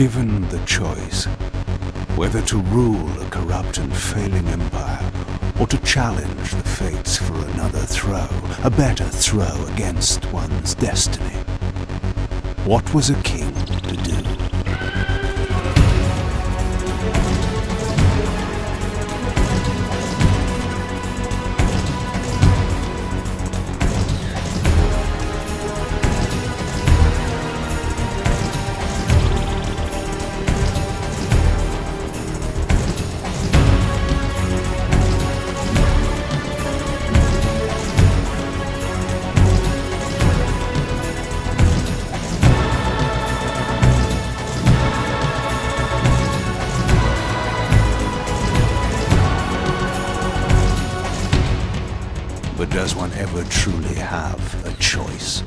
Given the choice, whether to rule a corrupt and failing empire, or to challenge the fates for another throw, a better throw against one's destiny, what was a king to do? But does one ever truly have a choice?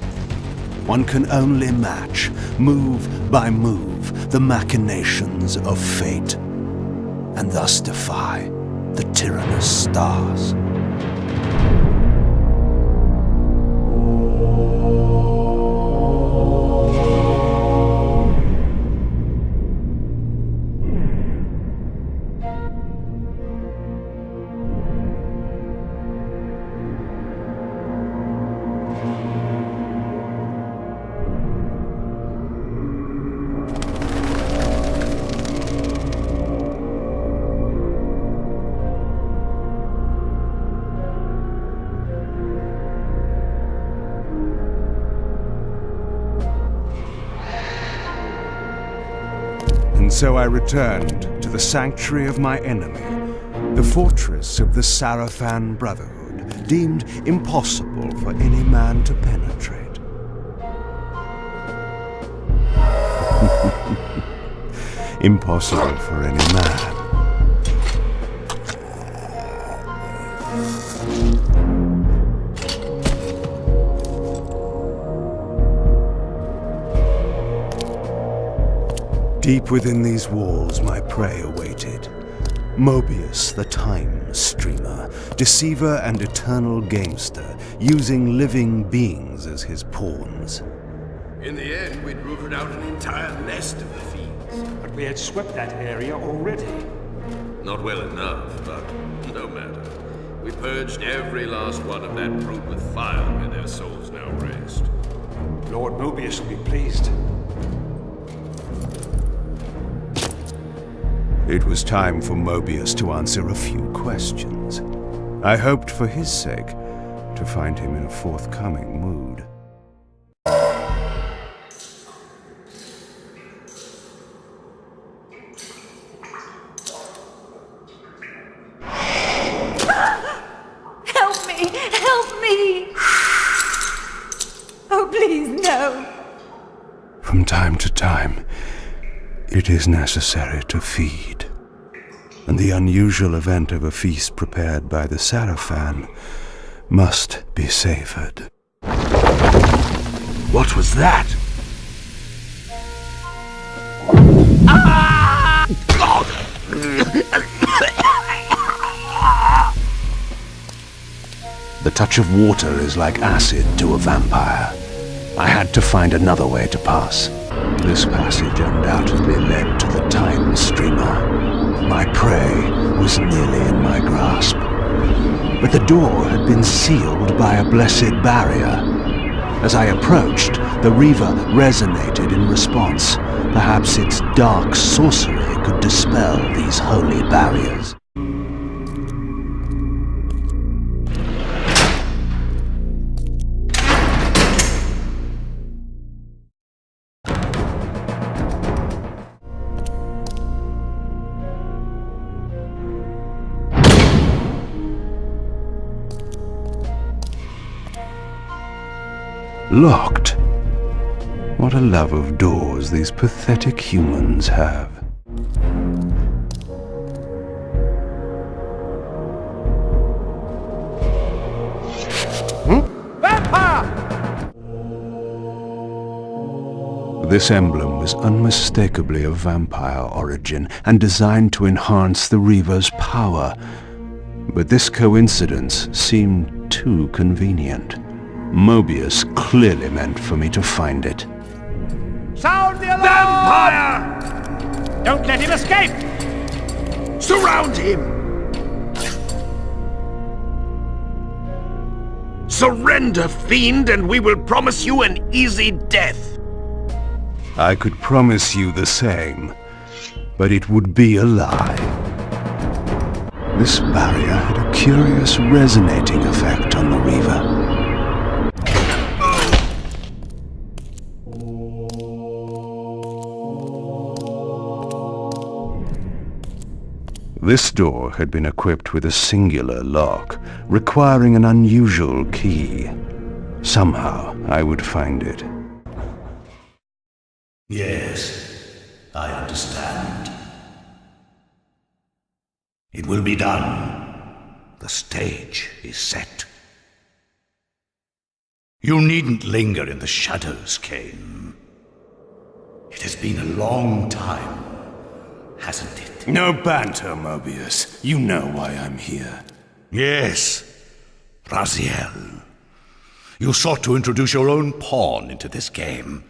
One can only match, move by move, the machinations of fate, and thus defy the tyrannous stars. And so I returned to the sanctuary of my enemy, the fortress of the Sarafan Brotherhood, deemed impossible for any man to penetrate. Impossible for any man. Deep within these walls my prey awaited. Mobius, the time streamer, deceiver and eternal gamester, using living beings as his pawns. In the end, we'd rooted out an entire nest of the fiends. But we had swept that area already. Not well enough, but no matter. We purged every last one of that brood with fire, and their souls now rest. Lord Mobius will be pleased. It was time for Mobius to answer a few questions. I hoped for his sake to find him in a forthcoming mood. Help me! Help me! Oh, please, no! From time to time, it is necessary to feed. And the unusual event of a feast prepared by the Sarafan must be savored. What was that? The touch of water is like acid to a vampire. I had to find another way to pass. This passage undoubtedly led to the time streamer. My prey was nearly in my grasp. But the door had been sealed by a blessed barrier. As I approached, the Reaver resonated in response. Perhaps its dark sorcery could dispel these holy barriers. Locked. What a love of doors these pathetic humans have. Vampire! This emblem was unmistakably of vampire origin and designed to enhance the Reaver's power. But this coincidence seemed too convenient. Mobius clearly meant for me to find it. Sound the alarm! Vampire! Don't let him escape! Surround him! Surrender, fiend, and we will promise you an easy death. I could promise you the same, but it would be a lie. This barrier had a curious resonating effect on the Reaver. This door had been equipped with a singular lock, requiring an unusual key. Somehow, I would find it. Yes, I understand. It will be done. The stage is set. You needn't linger in the shadows, Kain. It has been a long time, hasn't it? No banter, Mobius. You know why I'm here. Yes, Raziel. You sought to introduce your own pawn into this game,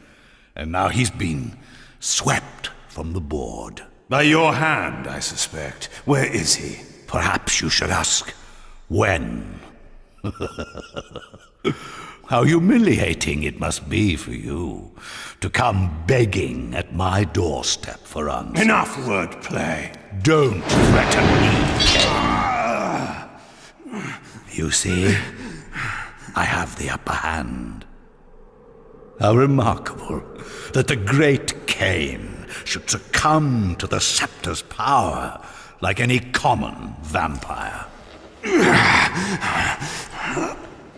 and now he's been swept from the board. By your hand, I suspect. Where is he? Perhaps you should ask, when? How humiliating it must be for you to come begging at my doorstep for answers. Enough wordplay. Don't threaten me, Kain. You see, I have the upper hand. How remarkable that the great Kain should succumb to the scepter's power like any common vampire.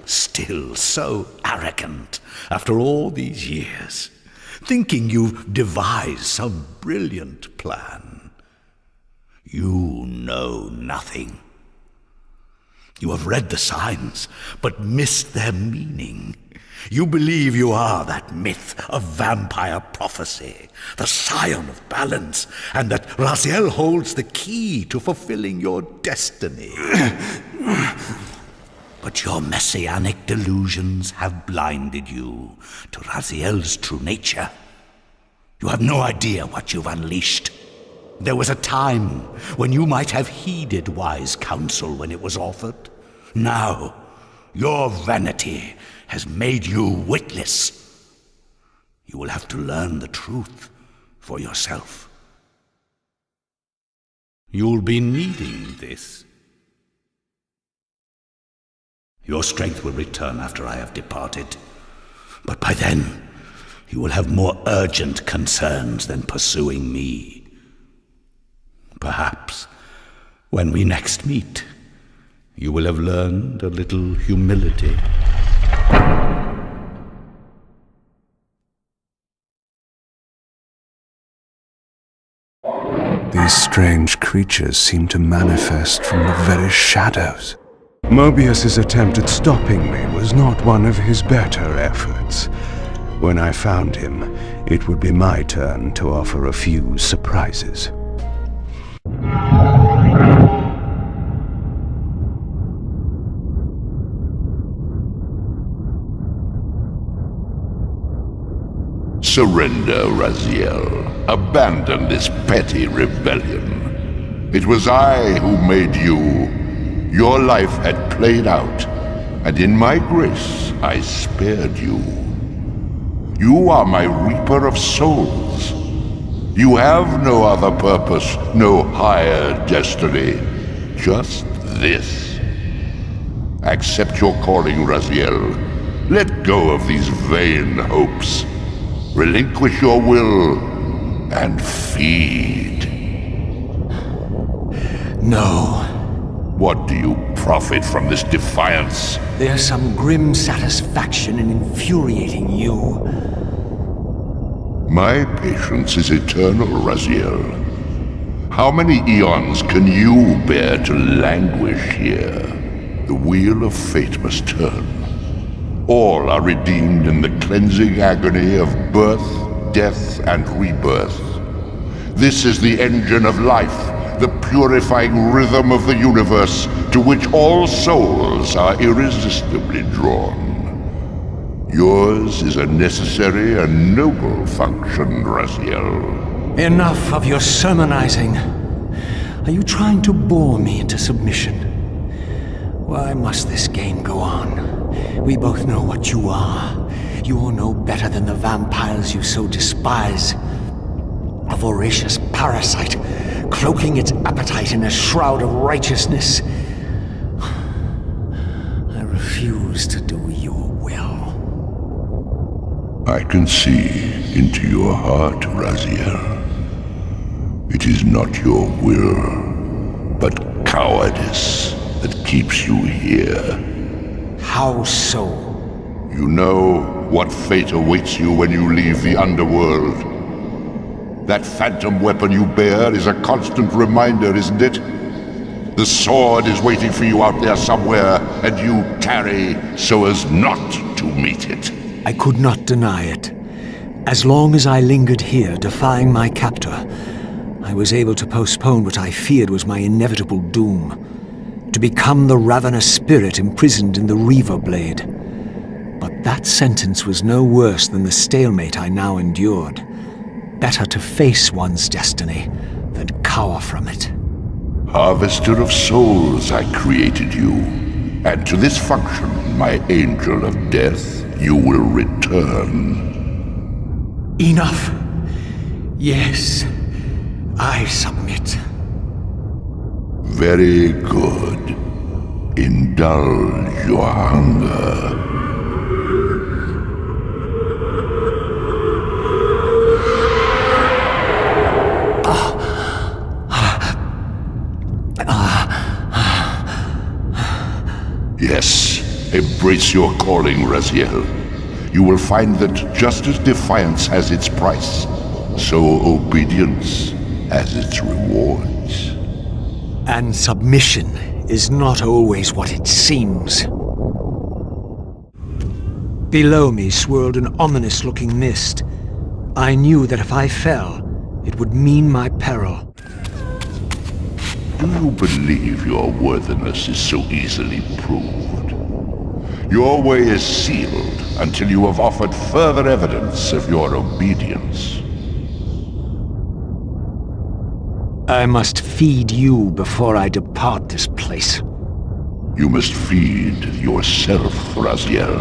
Still so arrogant after all these years, thinking you've devised some brilliant plan. You know nothing. You have read the signs, but missed their meaning. You believe you are that myth of vampire prophecy, the scion of balance, and that Raziel holds the key to fulfilling your destiny. But your messianic delusions have blinded you to Raziel's true nature. You have no idea what you've unleashed. There was a time when you might have heeded wise counsel when it was offered. Now, your vanity has made you witless. You will have to learn the truth for yourself. You'll be needing this. Your strength will return after I have departed, but by then you will have more urgent concerns than pursuing me. Perhaps when we next meet, you will have learned a little humility. These strange creatures seem to manifest from the very shadows. Mobius's attempt at stopping me was not one of his better efforts. When I found him, it would be my turn to offer a few surprises. Surrender, Raziel. Abandon this petty rebellion. It was I who made you. Your life had played out, and in my grace I spared you. You are my reaper of souls. You have no other purpose, no higher destiny. Just this. Accept your calling, Raziel. Let go of these vain hopes. Relinquish your will, and feed. No. What do you profit from this defiance? There's some grim satisfaction in infuriating you. My patience is eternal, Raziel. How many eons can you bear to languish here? The wheel of fate must turn. All are redeemed in the cleansing agony of birth, death, and rebirth. This is the engine of life, the purifying rhythm of the universe to which all souls are irresistibly drawn. Yours is a necessary and noble function, Raziel. Enough of your sermonizing. Are you trying to bore me into submission? Why must this game go on? We both know what you are. You're no better than the vampires you so despise. A voracious parasite, cloaking its appetite in a shroud of righteousness. I refuse to do your will. I can see into your heart, Raziel. It is not your will, but cowardice that keeps you here. How so? You know what fate awaits you when you leave the underworld. That phantom weapon you bear is a constant reminder, isn't it? The sword is waiting for you out there somewhere, and you tarry so as not to meet it. I could not deny it. As long as I lingered here, defying my captor, I was able to postpone what I feared was my inevitable doom. To become the ravenous spirit imprisoned in the Reaver Blade. But that sentence was no worse than the stalemate I now endured. Better to face one's destiny than cower from it. Harvester of souls, I created you. And to this function, my angel of death, you will return. Enough. Yes, I submit. Very good. Indulge your hunger. Yes, embrace your calling, Raziel. You will find that just as defiance has its price, so obedience has its rewards. And submission is not always what it seems. Below me swirled an ominous-looking mist. I knew that if I fell, it would mean my peril. Do you believe your worthiness is so easily proved? Your way is sealed until you have offered further evidence of your obedience. I must feed you before I depart this place. You must feed yourself, Raziel.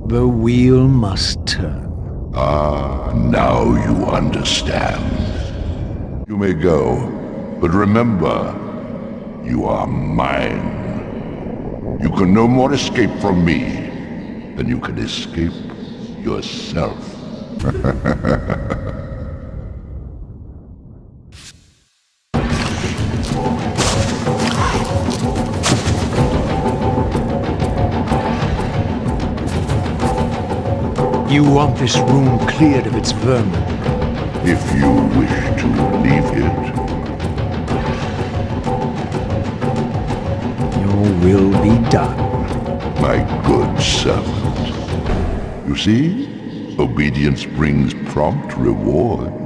The wheel must turn. Ah, now you understand. You may go, but remember, you are mine. You can no more escape from me than you can escape yourself. You want this room cleared of its vermin. If you wish to leave it, your will be done. my good servant. You see, obedience brings prompt rewards.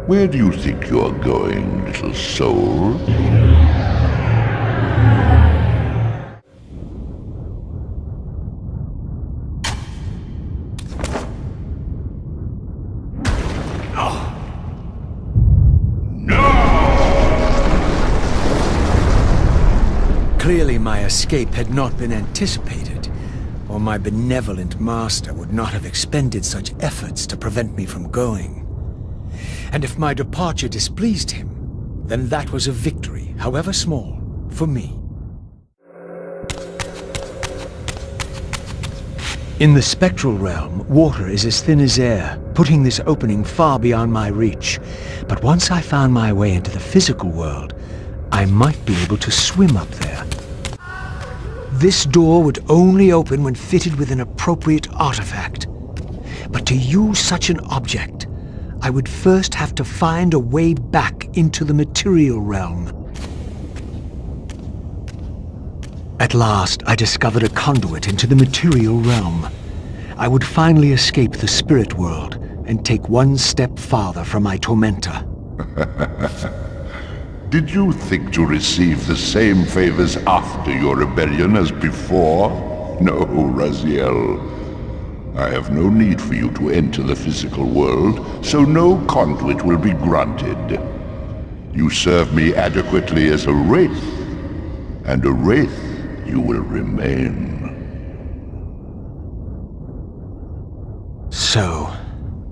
Where do you think you're going, little soul? Clearly my escape had not been anticipated, or my benevolent master would not have expended such efforts to prevent me from going. And if my departure displeased him, then that was a victory, however small, for me. In the spectral realm, water is as thin as air, putting this opening far beyond my reach. But once I found my way into the physical world, I might be able to swim up there. This door would only open when fitted with an appropriate artifact. But to use such an object, I would first have to find a way back into the material realm. At last, I discovered a conduit into the material realm. I would finally escape the spirit world and take one step farther from my tormentor. Did you think to receive the same favors after your rebellion as before? No, Raziel. I have no need for you to enter the physical world, so no conduit will be granted. You serve me adequately as a wraith, and a wraith you will remain. So,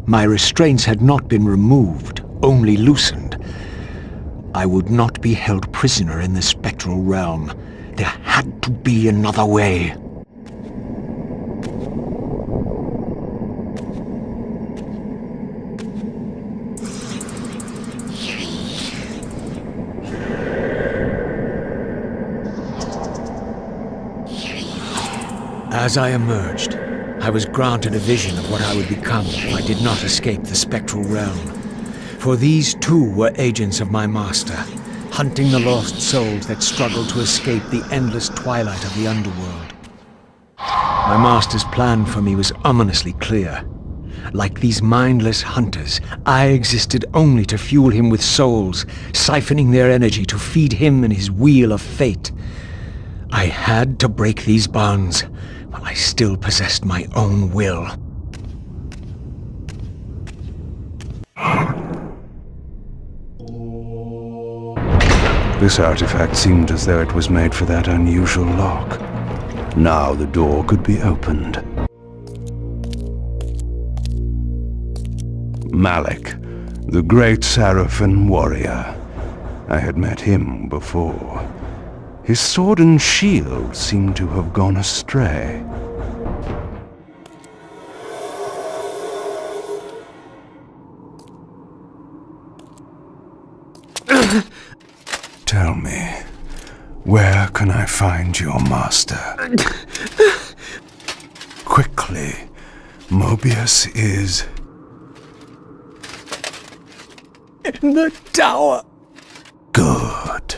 my restraints had not been removed, only loosened. I would not be held prisoner in the spectral realm. There had to be another way. As I emerged, I was granted a vision of what I would become if I did not escape the spectral realm. For these too were agents of my master, hunting the lost souls that struggled to escape the endless twilight of the underworld. My master's plan for me was ominously clear. Like these mindless hunters, I existed only to fuel him with souls, siphoning their energy to feed him and his wheel of fate. I had to break these bonds, while I still possessed my own will. This artifact seemed as though it was made for that unusual lock. Now the door could be opened. Malik, the great Sarafan warrior. I had met him before. His sword and shield seemed to have gone astray. Tell me, where can I find your master? Quickly, Mobius is... in the tower. Good.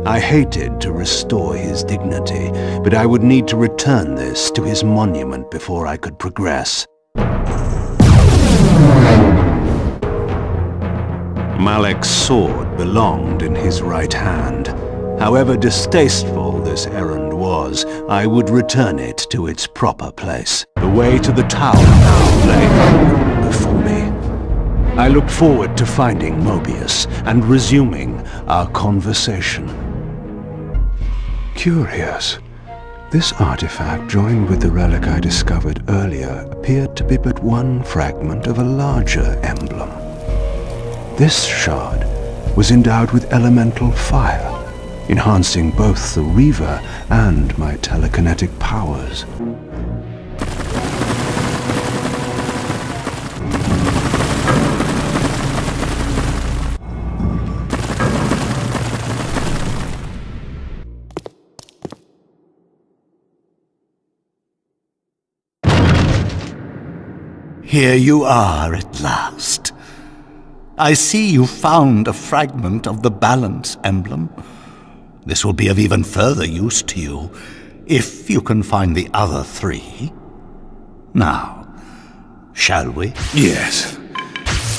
I hated to restore his dignity, but I would need to return this to his monument before I could progress. Malik's sword belonged in hhis right hand. However distasteful this errand was, I would return it to its proper place. The way to the tower now lay open before me. I looked forward to finding Mobius and resuming our conversation. Curious. This artifact, joined with the relic I discovered earlier, appeared to be but one fragment of a larger emblem. This shard was endowed with elemental fire, enhancing both the Reaver and my telekinetic powers. Here you are at last. I see you found a fragment of the balance emblem. This will be of even further use to you, if you can find the other three. Now, shall we? Yes.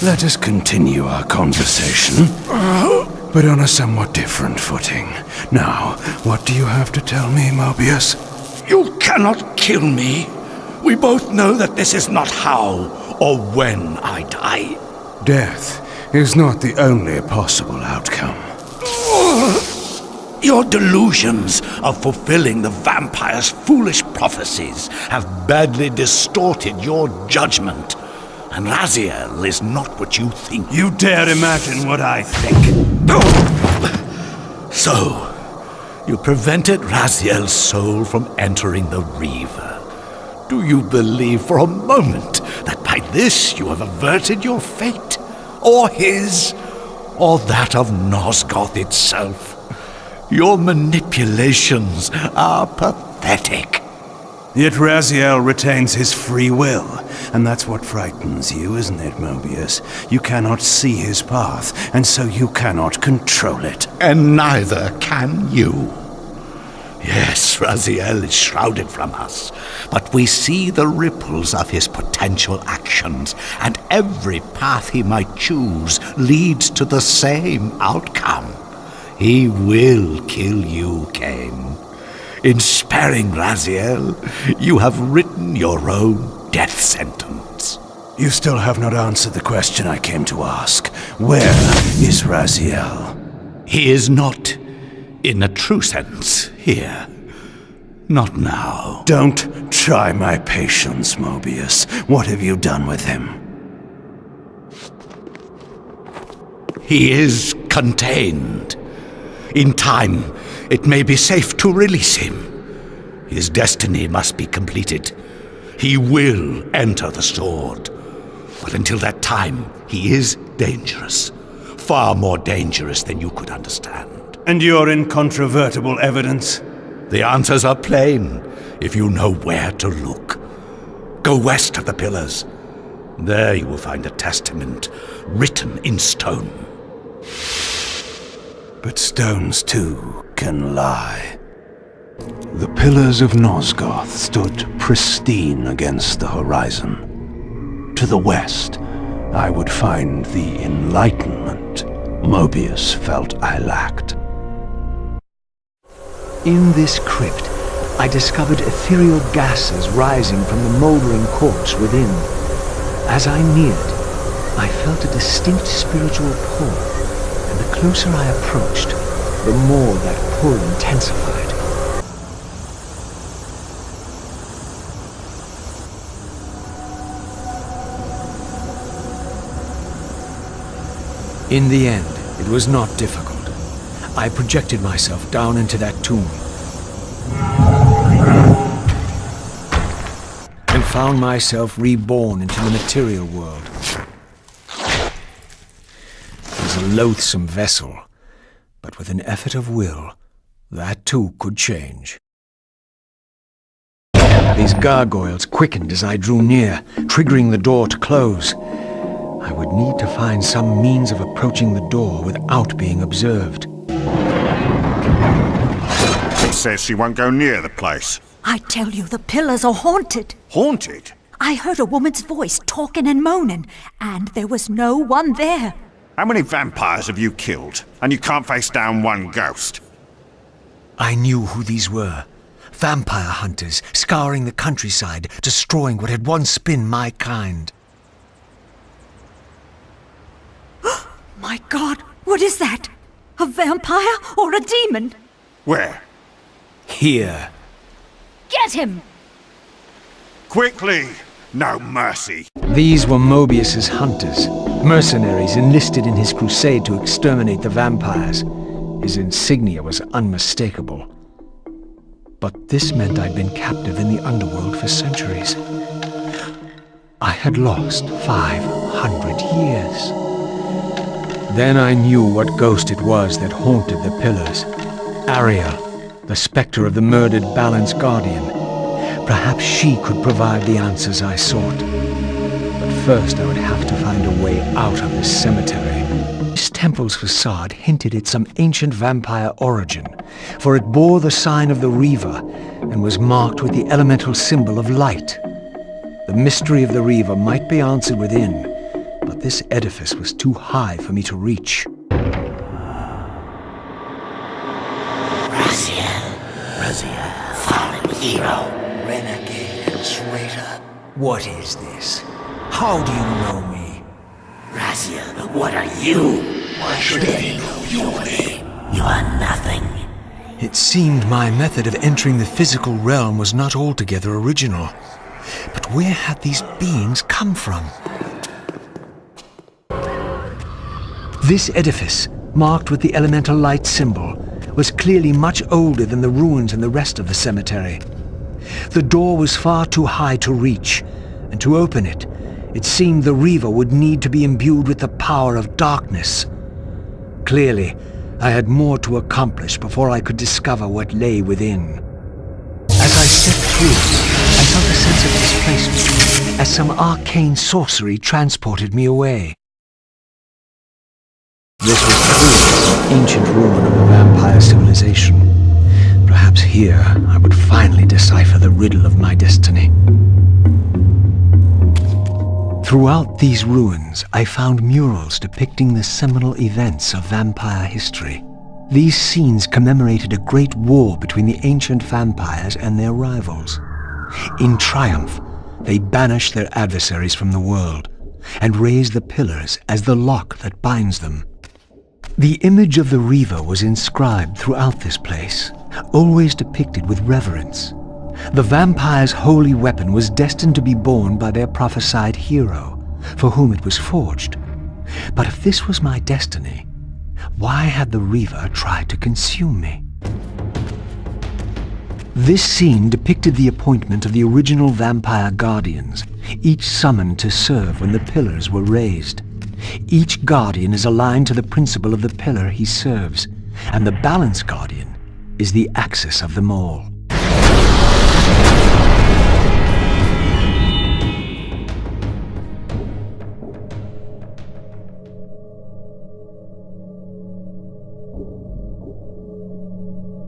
Let us continue our conversation, but on a somewhat different footing. Now, what do you have to tell me, Mobius? You cannot kill me. We both know that this is not how or when I die. Death is not the only possible outcome. Your delusions of fulfilling the vampire's foolish prophecies have badly distorted your judgment. And Raziel is not what you think. You dare imagine what I think? So, you prevented Raziel's soul from entering the Reaver. Do you believe for a moment that by this you have averted your fate? Or his? Or that of Nosgoth itself? Your manipulations are pathetic. Yet Raziel retains his free will, and that's what frightens you, isn't it, Mobius? You cannot see his path, and so you cannot control it. And neither can you. Yes, Raziel is shrouded from us, but we see the ripples of his potential actions, and every path he might choose leads to the same outcome. He will kill you, Kain. In sparing Raziel, you have written your own death sentence. You still have not answered the question I came to ask. Where is Raziel? He is not, in a true sense, here. Not now. Don't try my patience, Mobius. What have you done with him? He is contained. In time, it may be safe to release him. His destiny must be completed. He will enter the sword. But until that time, he is dangerous. Far more dangerous than you could understand. And your incontrovertible evidence? The answers are plain, if you know where to look. Go west of the pillars. There you will find a testament written in stone. But stones, too, can lie. The pillars of Nosgoth stood pristine against the horizon. To the west, I would find the enlightenment Mobius felt I lacked. In this crypt, I discovered ethereal gases rising from the mouldering corpse within. As I neared, I felt a distinct spiritual pull, and the closer I approached, the more that pull intensified. In the end, it was not difficult. I projected myself down into that tomb and found myself reborn into the material world. It was a loathsome vessel, but with an effort of will, that too could change. These gargoyles quickened as I drew near, triggering the door to close. I would need to find some means of approaching the door without being observed. It says she won't go near the place. I tell you, the pillars are haunted. Haunted? I heard a woman's voice talking and moaning, and there was no one there. How many vampires have you killed? And you can't face down one ghost? I knew who these were. Vampire hunters, scouring the countryside, destroying what had once been my kind. My God, what is that? A vampire or a demon? Where? Here. Get him! Quickly! No mercy. These were Mobius's hunters, mercenaries enlisted in his crusade to exterminate the vampires. His insignia was unmistakable. But this meant I'd been captive in the underworld for centuries. I had lost 500 years. Then I knew what ghost it was that haunted the pillars. Ariel, the spectre of the murdered Balan's guardian. Perhaps she could provide the answers I sought. But first I would have to find a way out of this cemetery. This temple's facade hinted at some ancient vampire origin, for it bore the sign of the Reaver and was marked with the elemental symbol of light. The mystery of the Reaver might be answered within, but this edifice was too high for me to reach. Raziel, fallen hero, renegade and traitor. What is this? How do you know me? Raziel, what are you? Why should they know your name? You are nothing. It seemed my method of entering the physical realm was not altogether original. But where had these beings come from? This edifice, marked with the elemental light symbol, was clearly much older than the ruins in the rest of the cemetery. The door was far too high to reach, and to open it, it seemed the Reaver would need to be imbued with the power of darkness. Clearly, I had more to accomplish before I could discover what lay within. As I stepped through, sense of displacement, as some arcane sorcery transported me away. This was clearly some ancient ruin of a vampire civilization. Perhaps here I would finally decipher the riddle of my destiny. Throughout these ruins, I found murals depicting the seminal events of vampire history. These scenes commemorated a great war between the ancient vampires and their rivals. In triumph, they banished their adversaries from the world and raised the pillars as the lock that binds them. The image of the Reaver was inscribed throughout this place, always depicted with reverence. The vampire's holy weapon was destined to be borne by their prophesied hero, for whom it was forged. But if this was my destiny, why had the Reaver tried to consume me? This scene depicted the appointment of the original vampire guardians, each summoned to serve when the pillars were raised. Each guardian is aligned to the principle of the pillar he serves, and the balance guardian is the axis of them all.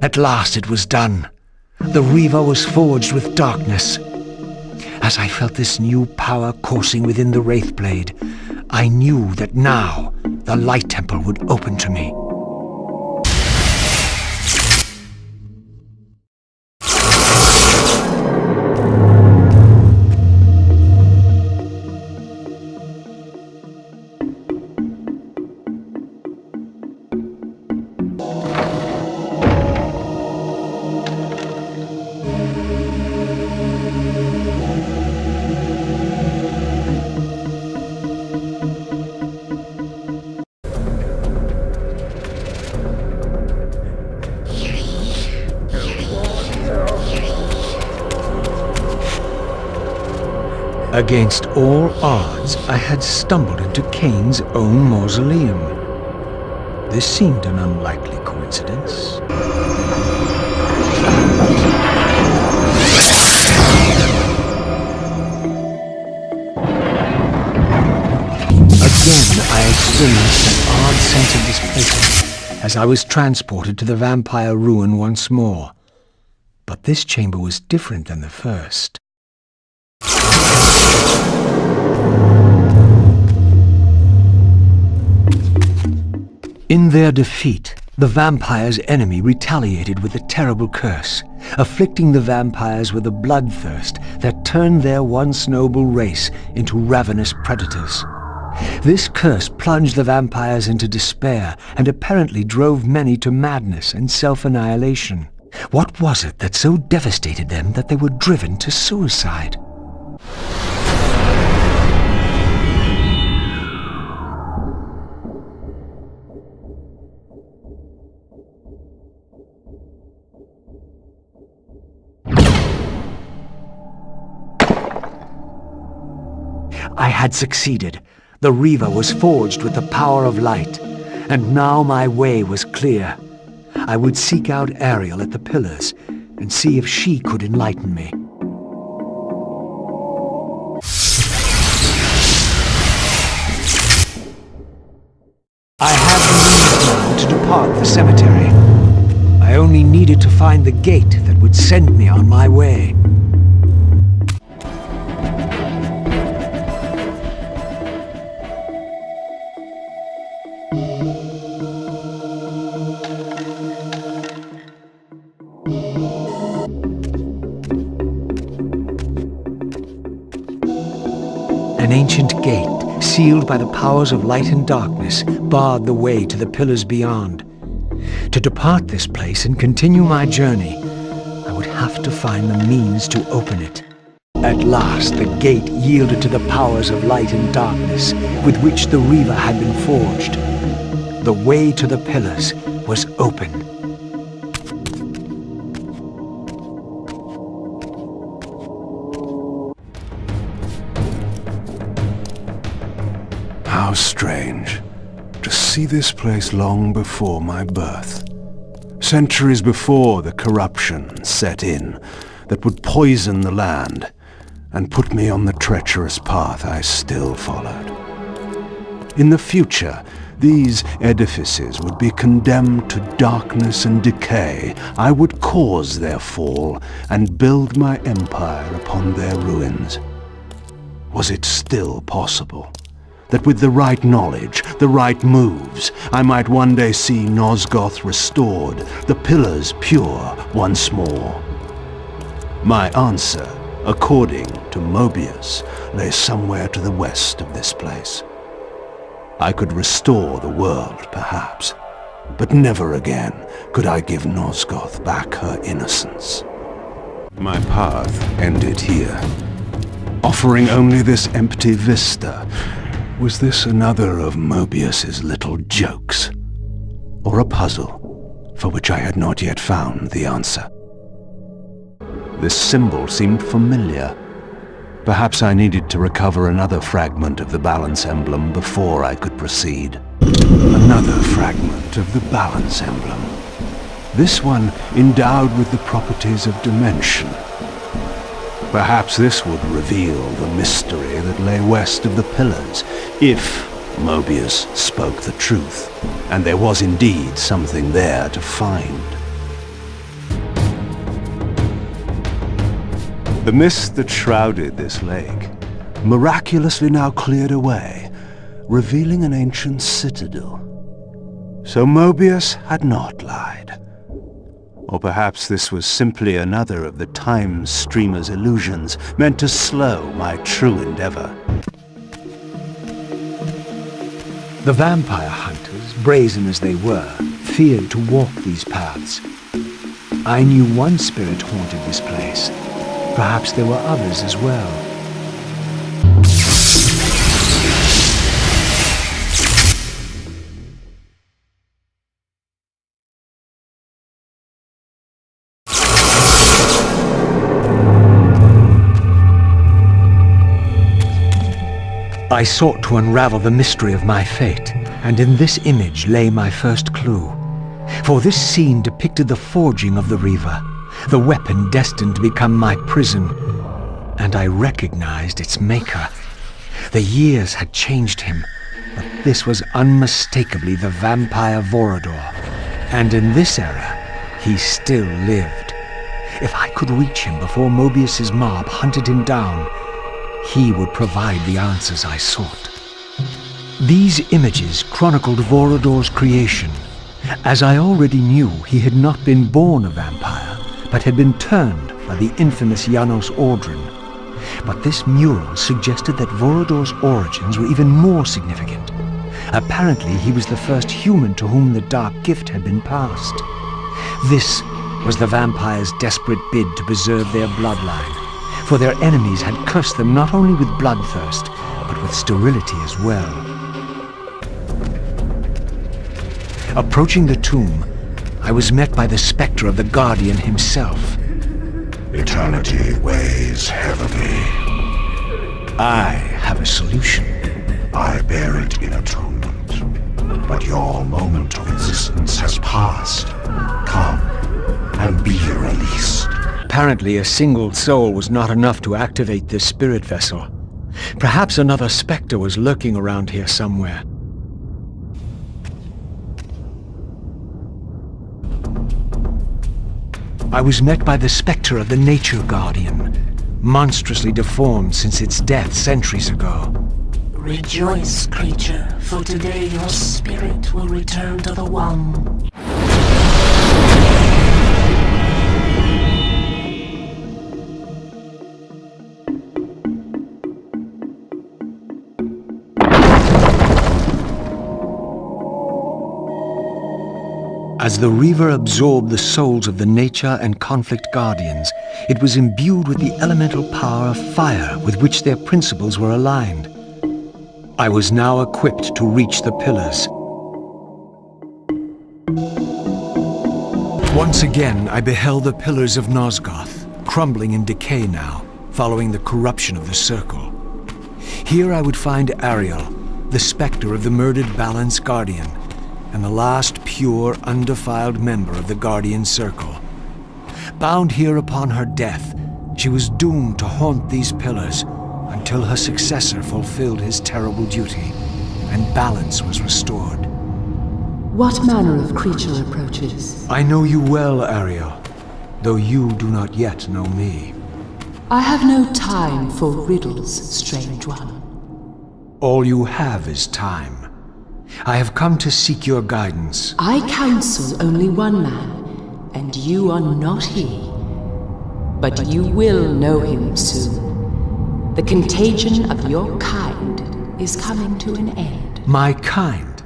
At last it was done. The Reaver was forged with darkness. As I felt this new power coursing within the Wraithblade, I knew that now the Light Temple would open to me. Against all odds, I had stumbled into Kain's own mausoleum. This seemed an unlikely coincidence. Again, I experienced an odd sense of displacement as I was transported to the vampire ruin once more. But this chamber was different than the first. In their defeat, the vampire's enemy retaliated with a terrible curse, afflicting the vampires with a bloodthirst that turned their once noble race into ravenous predators. This curse plunged the vampires into despair and apparently drove many to madness and self-annihilation. What was it that so devastated them that they were driven to suicide? I had succeeded. The Reaver was forged with the power of light, and now my way was clear. I would seek out Ariel at the pillars and see if she could enlighten me. I had the means now to depart the cemetery. I only needed to find the gate that would send me on my way. An ancient gate, sealed by the powers of light and darkness, barred the way to the pillars beyond. To depart this place and continue my journey, I would have to find the means to open it. At last, the gate yielded to the powers of light and darkness with which the Reaver had been forged. The way to the pillars was open. How strange to see this place long before my birth. Centuries before the corruption set in that would poison the land, and put me on the treacherous path I still followed. In the future, these edifices would be condemned to darkness and decay. I would cause their fall and build my empire upon their ruins. Was it still possible that with the right knowledge, the right moves, I might one day see Nosgoth restored, the pillars pure once more? My answer, according to Mobius, lay somewhere to the west of this place. I could restore the world, perhaps, but never again could I give Nosgoth back her innocence. My path ended here, offering only this empty vista. Was this another of Mobius's little jokes? Or a puzzle for which I had not yet found the answer? This symbol seemed familiar. Perhaps I needed to recover another fragment of the balance emblem before I could proceed. Another fragment of the balance emblem. This one endowed with the properties of dimension. Perhaps this would reveal the mystery that lay west of the pillars, if Mobius spoke the truth, and there was indeed something there to find. The mist that shrouded this lake miraculously now cleared away, revealing an ancient citadel. So Mobius had not lied. Or perhaps this was simply another of the time streamer's illusions, meant to slow my true endeavor. The vampire hunters, brazen as they were, feared to walk these paths. I knew one spirit haunted this place. Perhaps there were others as well. I sought to unravel the mystery of my fate, and in this image lay my first clue. For this scene depicted the forging of the Reaver, the weapon destined to become my prison, and I recognized its maker. The years had changed him, but this was unmistakably the vampire Vorador, and in this era, he still lived. If I could reach him before Mobius's mob hunted him down, he would provide the answers I sought. These images chronicled Vorador's creation. As I already knew, he had not been born a vampire, but had been turned by the infamous Janos Audron. But this mural suggested that Vorador's origins were even more significant. Apparently, he was the first human to whom the dark gift had been passed. This was the vampires' desperate bid to preserve their bloodline, for their enemies had cursed them not only with bloodthirst, but with sterility as well. Approaching the tomb, I was met by the specter of the Guardian himself. Eternity weighs heavily. I have a solution. I bear it in atonement. But your moment of existence has passed. Come and be released. Apparently, a single soul was not enough to activate this spirit vessel. Perhaps another specter was lurking around here somewhere. I was met by the specter of the Nature Guardian, monstrously deformed since its death centuries ago. Rejoice, creature, for today your spirit will return to the One. As the Reaver absorbed the souls of the Nature and Conflict Guardians, it was imbued with the elemental power of fire with which their principles were aligned. I was now equipped to reach the pillars. Once again, I beheld the pillars of Nosgoth, crumbling in decay now, following the corruption of the Circle. Here I would find Ariel, the specter of the murdered Balance Guardian, and the last pure, undefiled member of the Guardian Circle. Bound here upon her death, She was doomed to haunt these pillars until her successor fulfilled his terrible duty, and balance was restored. What manner of creature approaches? I know you well, Ariel, though you do not yet know me. I have no time for riddles, strange one. All you have is time. I have come to seek your guidance. I counsel only one man, and you are not he. But you will know him soon. The contagion of your kind is coming to an end. My kind?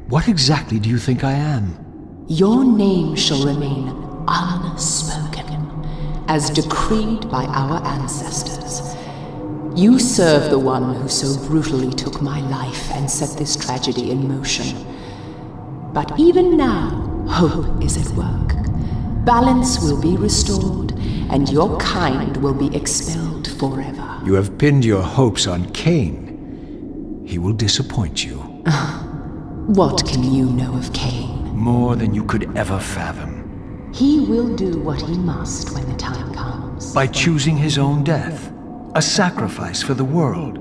What exactly do you think I am? Your name shall remain unspoken, as decreed by our ancestors. You serve the one who so brutally took my life and set this tragedy in motion. But even now, hope is at work. Balance will be restored, and your kind will be expelled forever. You have pinned your hopes on Kain. He will disappoint you. What can you know of Kain? More than you could ever fathom. He will do what he must when the time comes. By choosing his own death. A sacrifice for the world.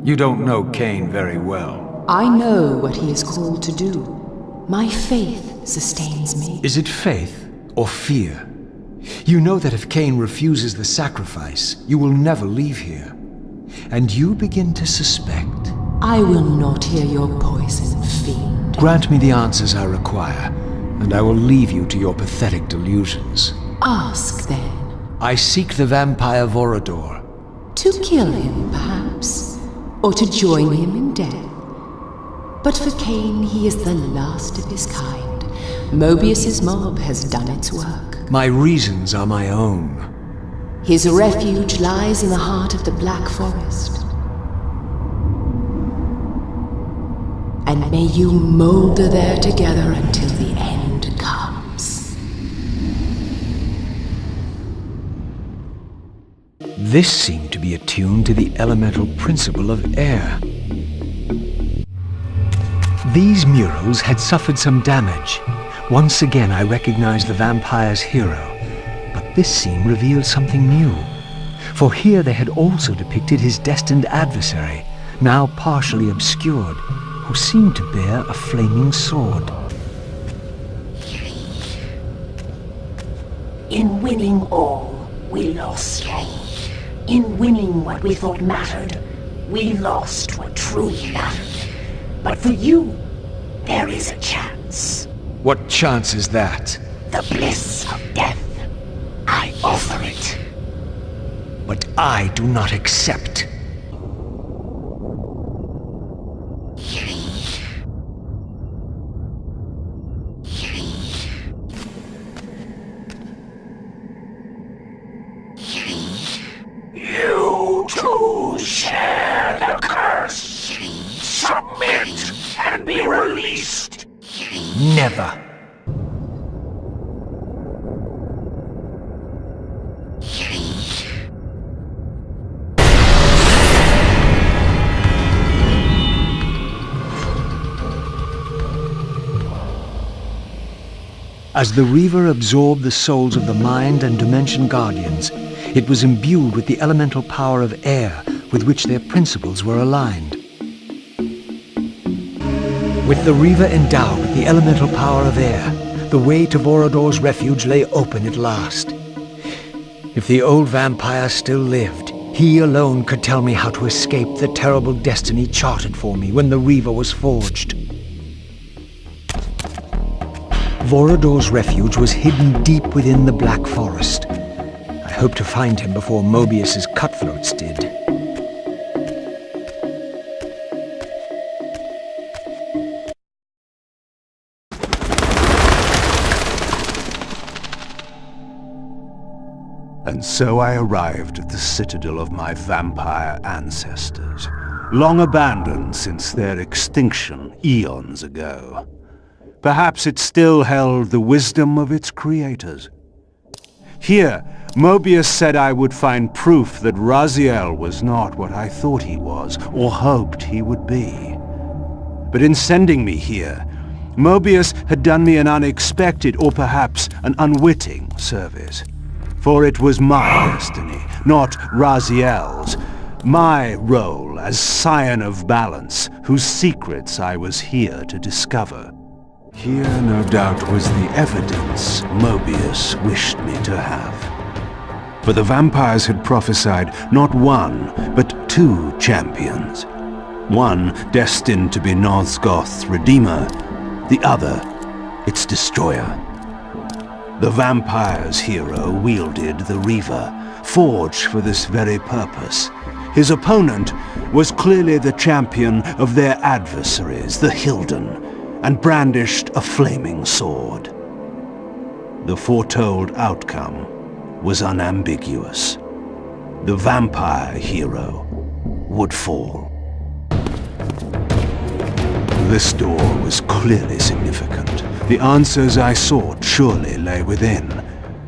You don't know Kain very well. I know what he is called to do. My faith sustains me. Is it faith or fear? You know that if Kain refuses the sacrifice, you will never leave here. And you begin to suspect. I will not hear your poison, fiend. Grant me the answers I require, and I will leave you to your pathetic delusions. Ask, then. I seek the vampire Vorador. To kill him, perhaps, or to join him in death. But for Kain, he is the last of his kind. Mobius's mob has done its work. My reasons are my own. His refuge lies in the heart of the Black Forest. And may you molder there together until the end comes. This seemed to be attuned to the elemental principle of air. These murals had suffered some damage. Once again I recognized the vampire's hero, but this scene revealed something new. For here they had also depicted his destined adversary, now partially obscured, who seemed to bear a flaming sword. In winning all, we lost. In winning what we thought mattered, we lost what truly mattered. But for you, there is a chance. What chance is that? The bliss of death. I offer it. But I do not accept. You too share the curse. Submit and be released. Never. As the Reaver absorbed the souls of the Mind and Dimension Guardians, it was imbued with the elemental power of air with which their principles were aligned. With the Reaver endowed with the elemental power of air, the way to Vorador's refuge lay open at last. If the old vampire still lived, he alone could tell me how to escape the terrible destiny charted for me when the Reaver was forged. Vorador's refuge was hidden deep within the Black Forest. I hoped to find him before Mobius's cutthroats did. And so I arrived at the citadel of my vampire ancestors, long abandoned since their extinction eons ago. Perhaps it still held the wisdom of its creators. Here, Mobius said I would find proof that Raziel was not what I thought he was, or hoped he would be. But in sending me here, Mobius had done me an unexpected, or perhaps an unwitting, service. For it was my destiny, not Raziel's. My role as Scion of Balance, whose secrets I was here to discover. Here, no doubt, was the evidence Mobius wished me to have. For the vampires had prophesied not one, but 2 champions. One destined to be Nosgoth's redeemer, the other its destroyer. The vampire's hero wielded the Reaver, forged for this very purpose. His opponent was clearly the champion of their adversaries, the Hilden, and brandished a flaming sword. The foretold outcome was unambiguous. The vampire hero would fall. This door was clearly significant. The answers I sought surely lay within.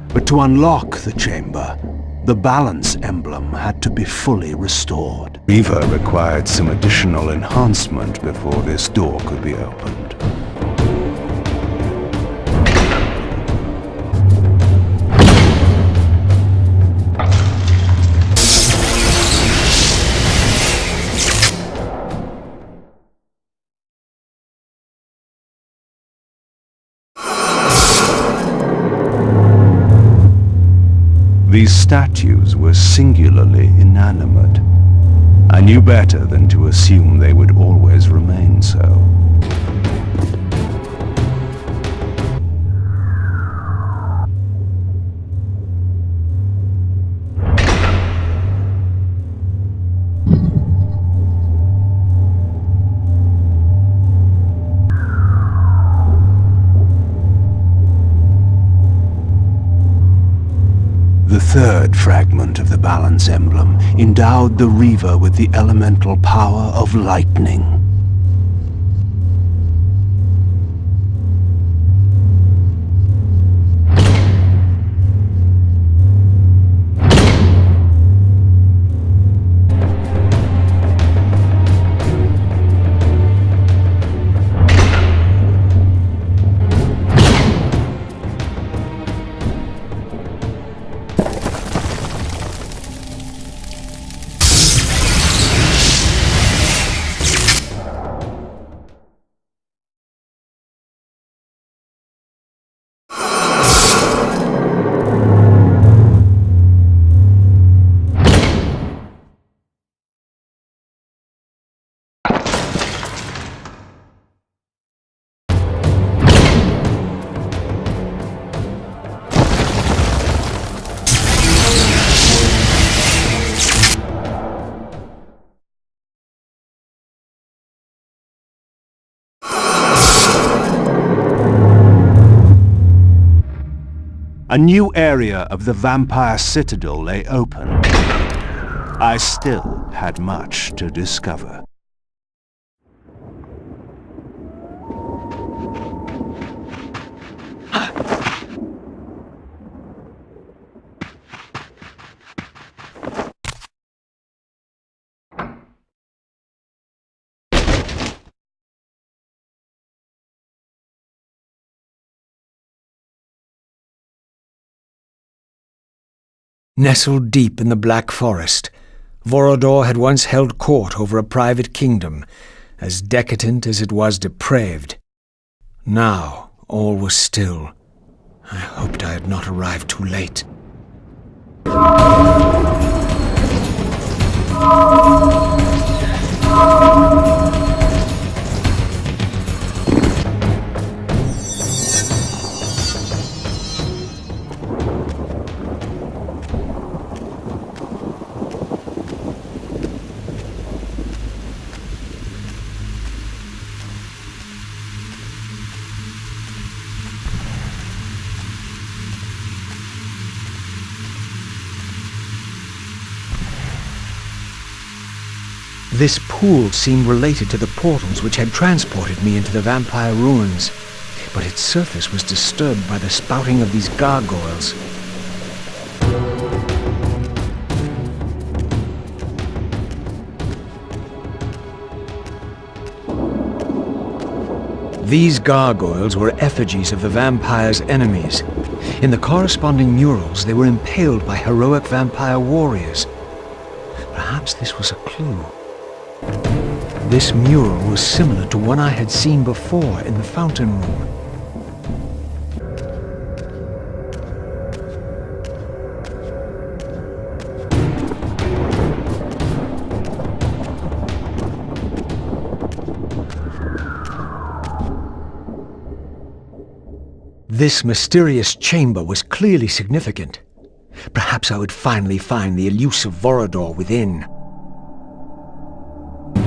But to unlock the chamber, the balance emblem had to be fully restored. Reaver required some additional enhancement before this door could be opened. These statues were singularly inanimate. I knew better than to assume they would always remain so. The third fragment of the balance emblem endowed the Reaver with the elemental power of lightning. A new area of the vampire citadel lay open. I still had much to discover. Nestled deep in the Black Forest, Vorodor had once held court over a private kingdom, as decadent as it was depraved. Now all was still. I hoped I had not arrived too late. This pool seemed related to the portals which had transported me into the vampire ruins, but its surface was disturbed by the spouting of these gargoyles. These gargoyles were effigies of the vampire's enemies. In the corresponding murals, they were impaled by heroic vampire warriors. Perhaps this was a clue. This mural was similar to one I had seen before in the fountain room. This mysterious chamber was clearly significant. Perhaps I would finally find the elusive Vorador within.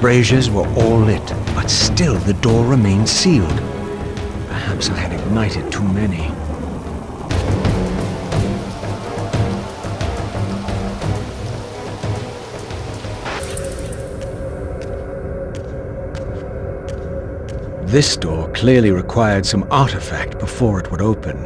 Braziers were all lit, but still the door remained sealed. Perhaps I had ignited too many. This door clearly required some artifact before it would open.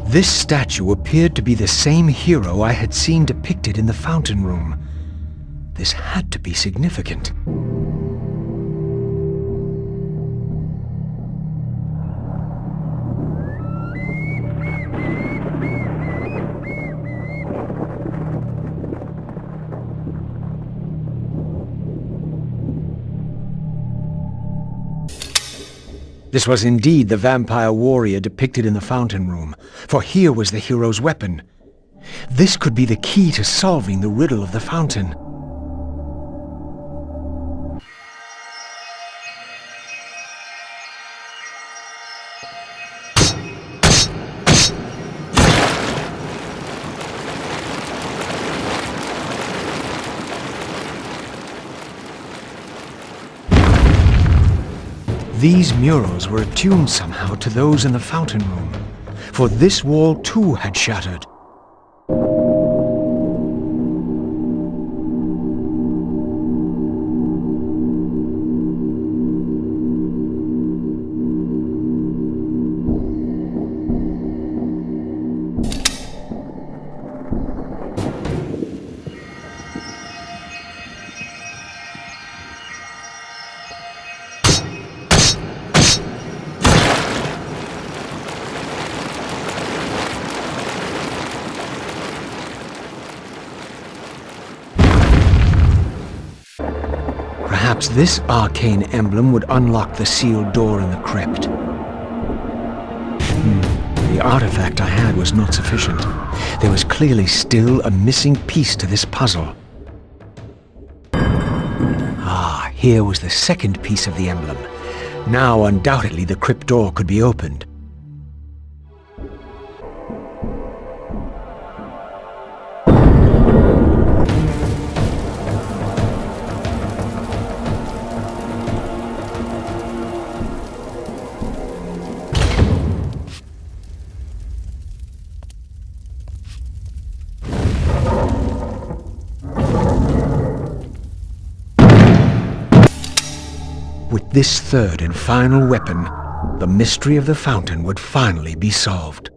This statue appeared to be the same hero I had seen depicted in the fountain room. This had to be significant. This was indeed the vampire warrior depicted in the fountain room, for here was the hero's weapon. This could be the key to solving the riddle of the fountain. These murals were attuned somehow to those in the fountain room, for this wall too had shattered. Perhaps this arcane emblem would unlock the sealed door in the crypt. The artifact I had was not sufficient. There was clearly still a missing piece to this puzzle. Ah, here was the second piece of the emblem. Now, undoubtedly, the crypt door could be opened. With this third and final weapon, the mystery of the fountain would finally be solved.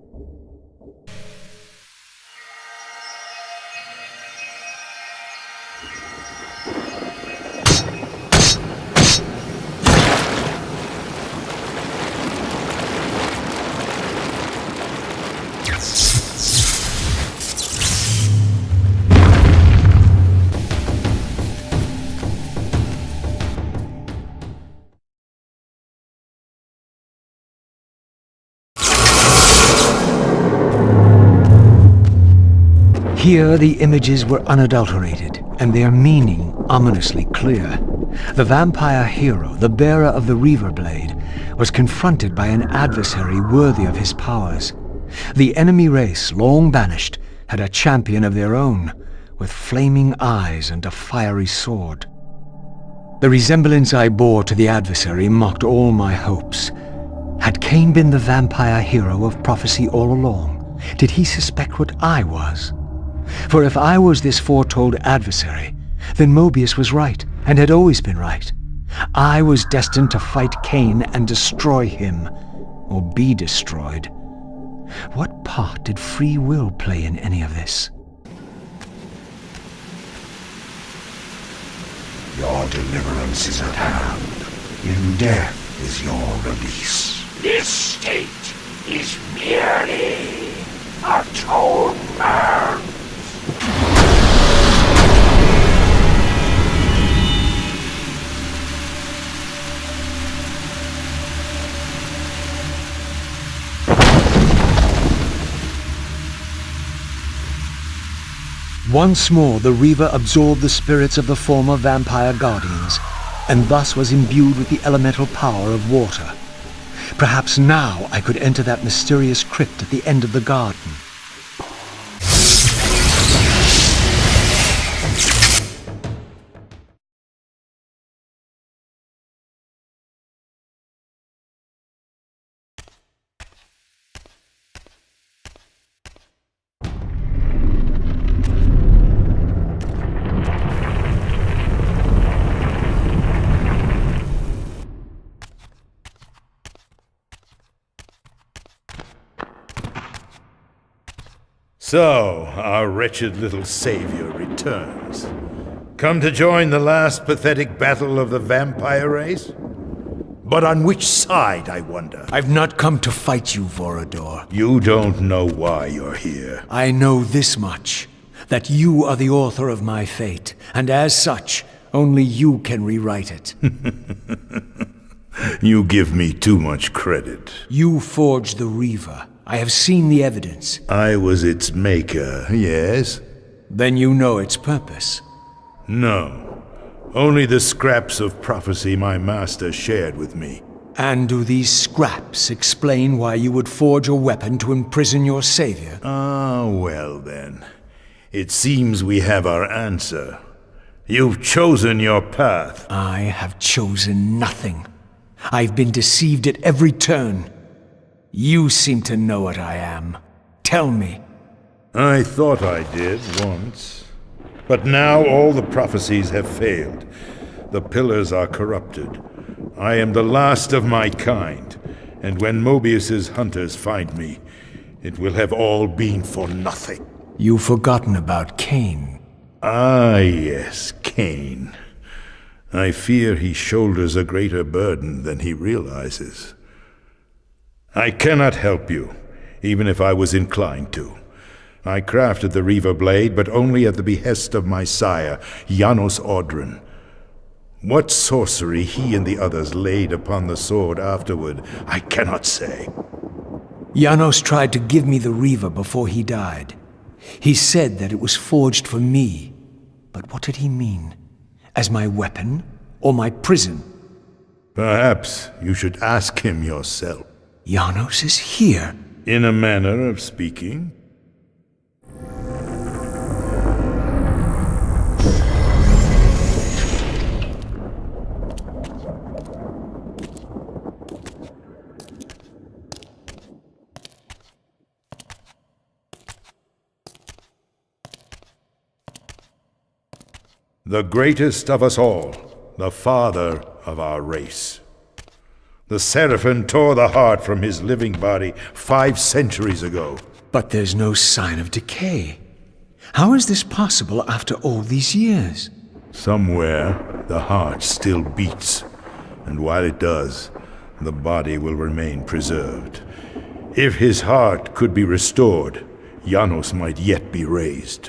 Here the images were unadulterated, and their meaning ominously clear. The vampire hero, the bearer of the Reaver Blade, was confronted by an adversary worthy of his powers. The enemy race, long banished, had a champion of their own, with flaming eyes and a fiery sword. The resemblance I bore to the adversary mocked all my hopes. Had Kain been the vampire hero of prophecy all along? Did he suspect what I was? For if I was this foretold adversary, then Mobius was right, and had always been right. I was destined to fight Kain and destroy him, or be destroyed. What part did free will play in any of this? Your deliverance is at hand. In death is your release. This state is merely atonement. Once more the Reaver absorbed the spirits of the former vampire guardians, and thus was imbued with the elemental power of water. Perhaps now I could enter that mysterious crypt at the end of the garden. So, our wretched little savior returns. Come to join the last pathetic battle of the vampire race? But on which side, I wonder? I've not come to fight you, Vorador. You don't know why you're here. I know this much, that you are the author of my fate, and as such, only you can rewrite it. You give me too much credit. You forged the Reaver. I have seen the evidence. I was its maker, yes? Then you know its purpose. No. Only the scraps of prophecy my master shared with me. And do these scraps explain why you would forge a weapon to imprison your savior? Ah, well then. It seems we have our answer. You've chosen your path. I have chosen nothing. I've been deceived at every turn. You seem to know what I am. Tell me. I thought I did once. But now all the prophecies have failed. The pillars are corrupted. I am the last of my kind, and when Mobius's hunters find me, it will have all been for nothing. You've forgotten about Kain. Ah, yes, Kain. I fear he shoulders a greater burden than he realizes. I cannot help you, even if I was inclined to. I crafted the Reaver blade, but only at the behest of my sire, Janos Audron. What sorcery he and the others laid upon the sword afterward, I cannot say. Janos tried to give me the Reaver before he died. He said that it was forged for me. But what did he mean? As my weapon or my prison? Perhaps you should ask him yourself. Janos is here. In a manner of speaking. The greatest of us all, the father of our race. The Seraphim tore the heart from his living body 5 centuries ago. But there's no sign of decay. How is this possible after all these years? Somewhere, the heart still beats, and while it does, the body will remain preserved. If his heart could be restored, Janos might yet be raised.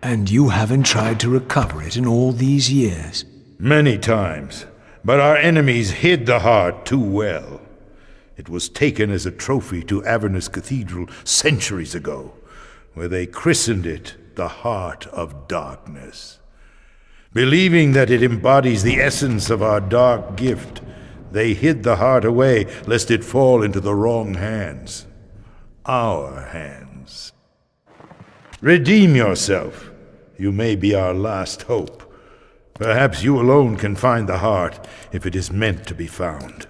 And you haven't tried to recover it in all these years? Many times. But our enemies hid the heart too well. It was taken as a trophy to Avernus Cathedral centuries ago, where they christened it the Heart of Darkness. Believing that it embodies the essence of our dark gift, they hid the heart away lest it fall into the wrong hands. Our hands. Redeem yourself. You may be our last hope. Perhaps you alone can find the heart, if it is meant to be found.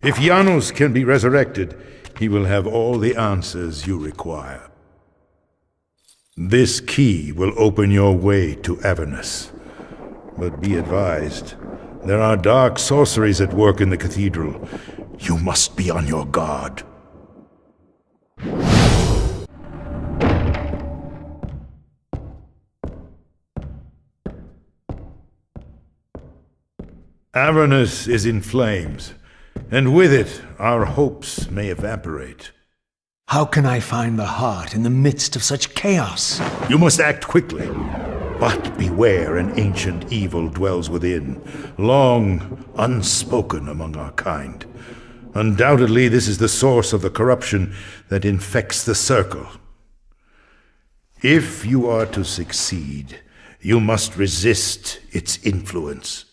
If Janos can be resurrected, he will have all the answers you require. This key will open your way to Avernus. But be advised, there are dark sorceries at work in the cathedral. You must be on your guard. Avernus is in flames, and with it, our hopes may evaporate. How can I find the heart in the midst of such chaos? You must act quickly. But beware, an ancient evil dwells within, long unspoken among our kind. Undoubtedly, this is the source of the corruption that infects the circle. If you are to succeed, you must resist its influence.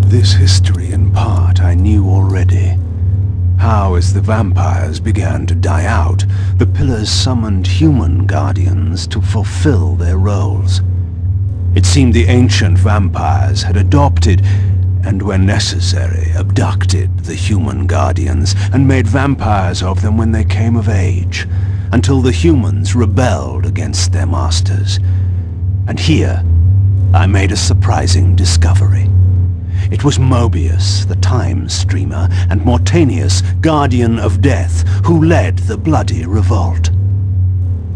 This history, in part, I knew already. How, as the vampires began to die out, the pillars summoned human guardians to fulfill their roles. It seemed the ancient vampires had adopted, and when necessary, abducted the human guardians and made vampires of them when they came of age, until the humans rebelled against their masters. And here, I made a surprising discovery. It was Mobius, the time streamer, and Mortanius, guardian of death, who led the bloody revolt.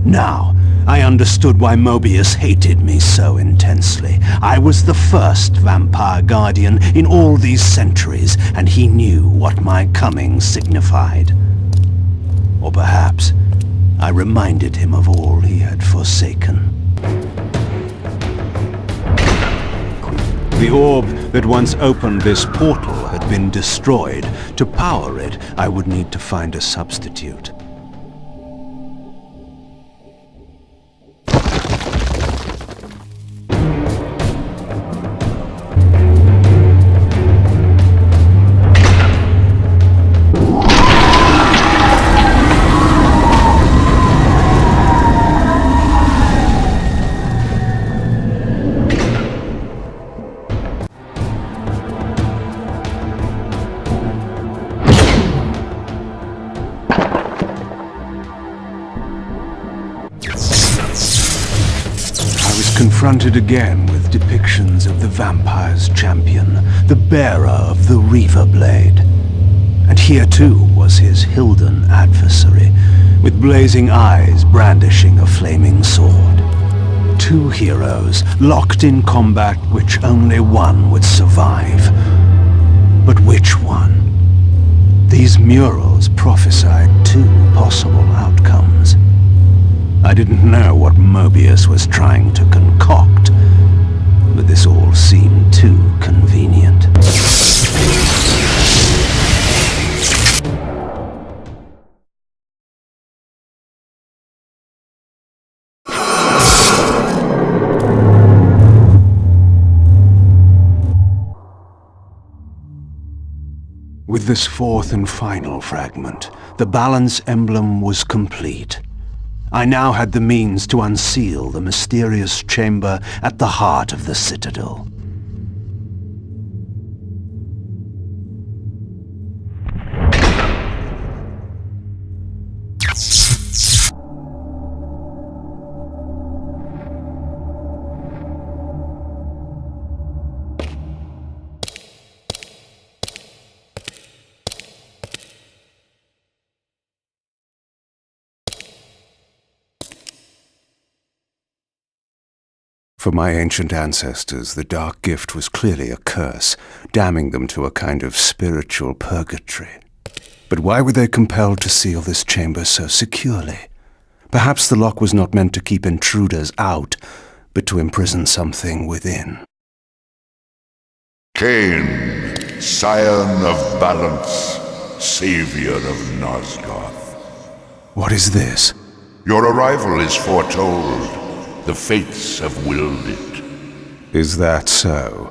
Now, I understood why Mobius hated me so intensely. I was the first vampire guardian in all these centuries, and he knew what my coming signified. Or perhaps I reminded him of all he had forsaken. The orb that once opened this portal had been destroyed. To power it, I would need to find a substitute. Confronted again with depictions of the vampire's champion, the bearer of the Reaver Blade. And here too was his Hilden adversary, with blazing eyes brandishing a flaming sword. Two heroes locked in combat which only one would survive. But which one? These murals prophesied two possible outcomes. I didn't know what Mobius was trying to concoct, but this all seemed too convenient. With this fourth and final fragment, the balance emblem was complete. I now had the means to unseal the mysterious chamber at the heart of the Citadel. For my ancient ancestors, the dark gift was clearly a curse, damning them to a kind of spiritual purgatory. But why were they compelled to seal this chamber so securely? Perhaps the lock was not meant to keep intruders out, but to imprison something within. Kain, scion of balance, savior of Nosgoth. What is this? Your arrival is foretold. The fates have willed it. Is that so?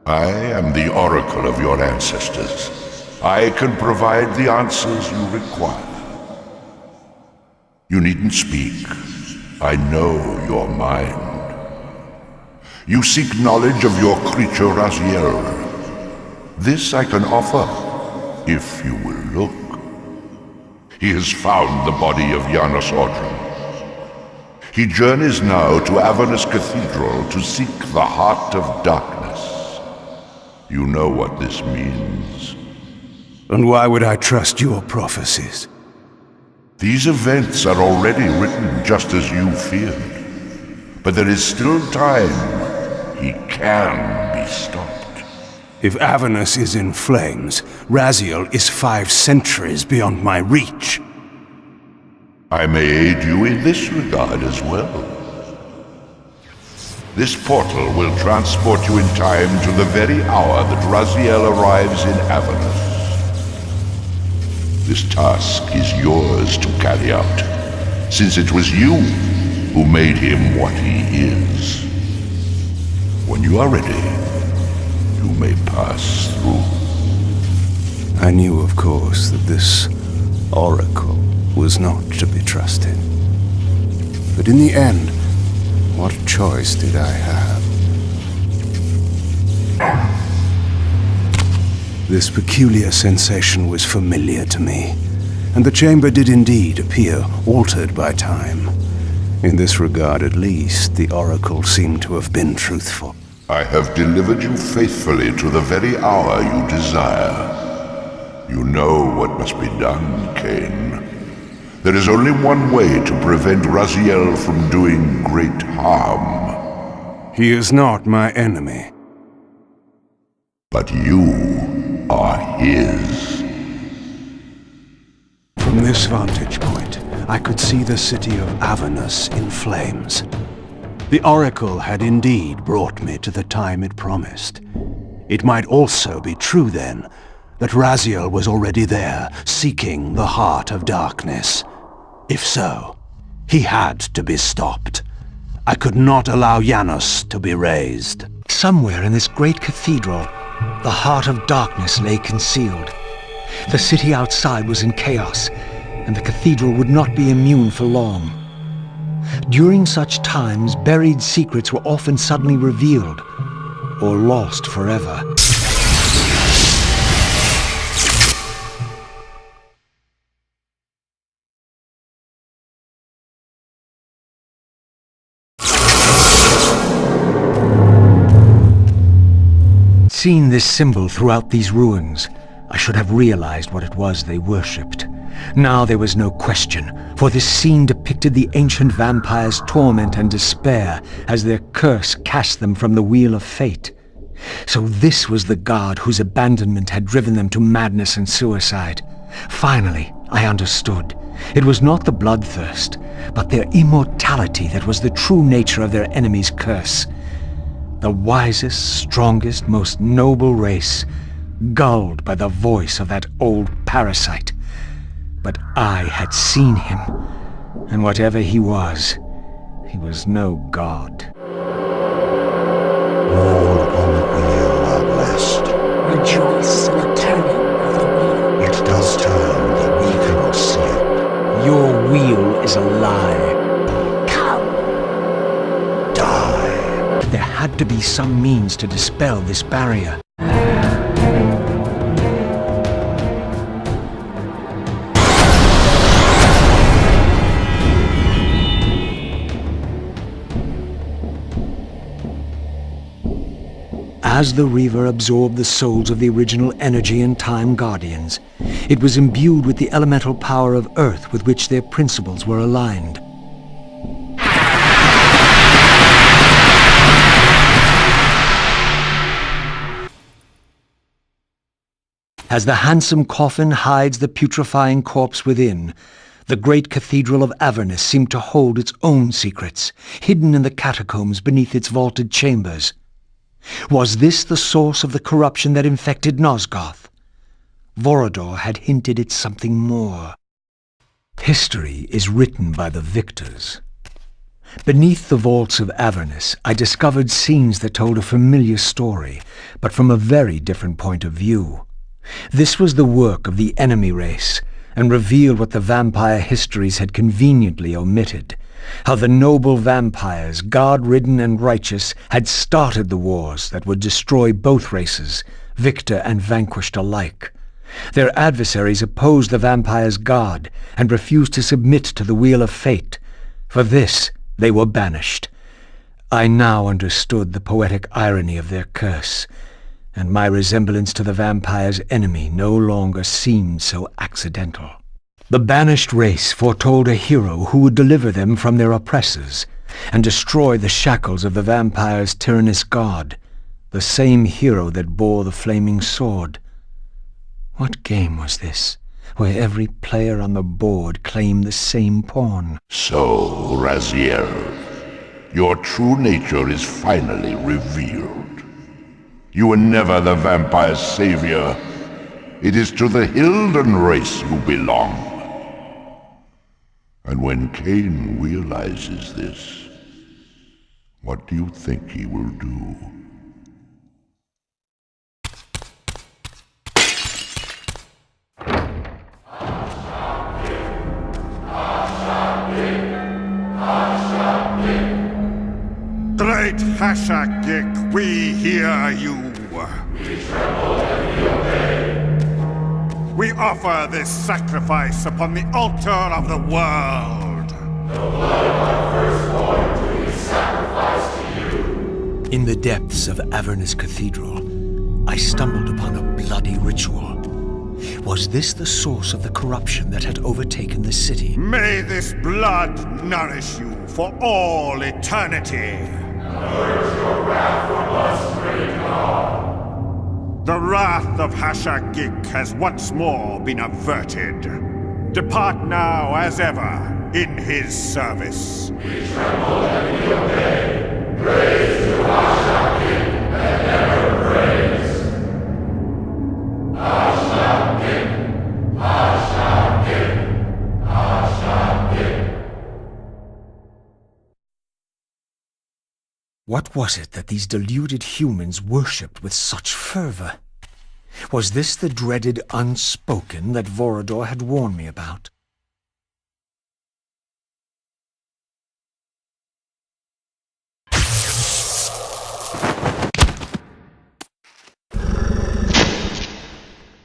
I am the oracle of your ancestors. I can provide the answers you require. You needn't speak. I know your mind. You seek knowledge of your creature Raziel. This I can offer, if you will look. He has found the body of Janos Ordrum. He journeys now to Avernus Cathedral to seek the Heart of Darkness. You know what this means. And why would I trust your prophecies? These events are already written just as you feared. But there is still time. He can be stopped. If Avernus is in flames, Raziel is 5 centuries beyond my reach. I may aid you in this regard as well. This portal will transport you in time to the very hour that Raziel arrives in Avernus. This task is yours to carry out, since it was you who made him what he is. When you are ready, you may pass through. I knew, of course, that this oracle was not to be trusted. But in the end, what choice did I have? This peculiar sensation was familiar to me, and the chamber did indeed appear altered by time. In this regard, at least, the oracle seemed to have been truthful. I have delivered you faithfully to the very hour you desire. You know what must be done, Kain. There is only one way to prevent Raziel from doing great harm. He is not my enemy. But you are his. From this vantage point, I could see the city of Avernus in flames. The oracle had indeed brought me to the time it promised. It might also be true, then, that Raziel was already there, seeking the Heart of Darkness. If so, he had to be stopped. I could not allow Janos to be raised. Somewhere in this great cathedral, the Heart of Darkness lay concealed. The city outside was in chaos, and the cathedral would not be immune for long. During such times, buried secrets were often suddenly revealed, or lost forever. Seen this symbol throughout these ruins, I should have realized what it was they worshipped. Now there was no question, for this scene depicted the ancient vampires' torment and despair as their curse cast them from the wheel of fate. So this was the god whose abandonment had driven them to madness and suicide. Finally, I understood. It was not the bloodthirst, but their immortality that was the true nature of their enemy's curse. The wisest, strongest, most noble race, gulled by the voice of that old parasite. But I had seen him, and whatever he was no god. All on the wheel are blessed. Rejoice in the turning of the wheel. It does turn, but we cannot see it. Your wheel is a lie. Come. Die. There had to be some means to dispel this barrier. As the Reaver absorbed the souls of the original Energy and Time Guardians, it was imbued with the elemental power of Earth with which their principles were aligned. As the handsome coffin hides the putrefying corpse within, the great cathedral of Avernus seemed to hold its own secrets, hidden in the catacombs beneath its vaulted chambers. Was this the source of the corruption that infected Nosgoth? Vorador had hinted at something more. History is written by the victors. Beneath the vaults of Avernus, I discovered scenes that told a familiar story, but from a very different point of view. This was the work of the enemy race, and revealed what the vampire histories had conveniently omitted. How the noble vampires, god-ridden and righteous, had started the wars that would destroy both races, victor and vanquished alike. Their adversaries opposed the vampire's god and refused to submit to the wheel of fate. For this, they were banished. I now understood the poetic irony of their curse, and my resemblance to the vampire's enemy no longer seemed so accidental. The banished race foretold a hero who would deliver them from their oppressors and destroy the shackles of the vampire's tyrannous god, the same hero that bore the flaming sword. What game was this, where every player on the board claimed the same pawn? So, Raziel, your true nature is finally revealed. You were never the vampire's savior. It is to the Hilden race you belong. And when Kain realizes this, what do you think he will do? Great Hashagik, we hear you. We tremble and we obey. We offer this sacrifice upon the altar of the world. The blood of our firstborn do we sacrifice to you. In the depths of Avernus Cathedral, I stumbled upon a bloody ritual. Was this the source of the corruption that had overtaken the city? May this blood nourish you for all eternity. Purge your wrath from us, great God. The wrath of Hashagik has once more been averted. Depart now as ever in his service. We tremble and we obey. Praise to Hashagik and never praise. Hashagik, Hashagik, Hashagik. What was it that these deluded humans worshipped with such fervor? Was this the dreaded unspoken that Vorador had warned me about?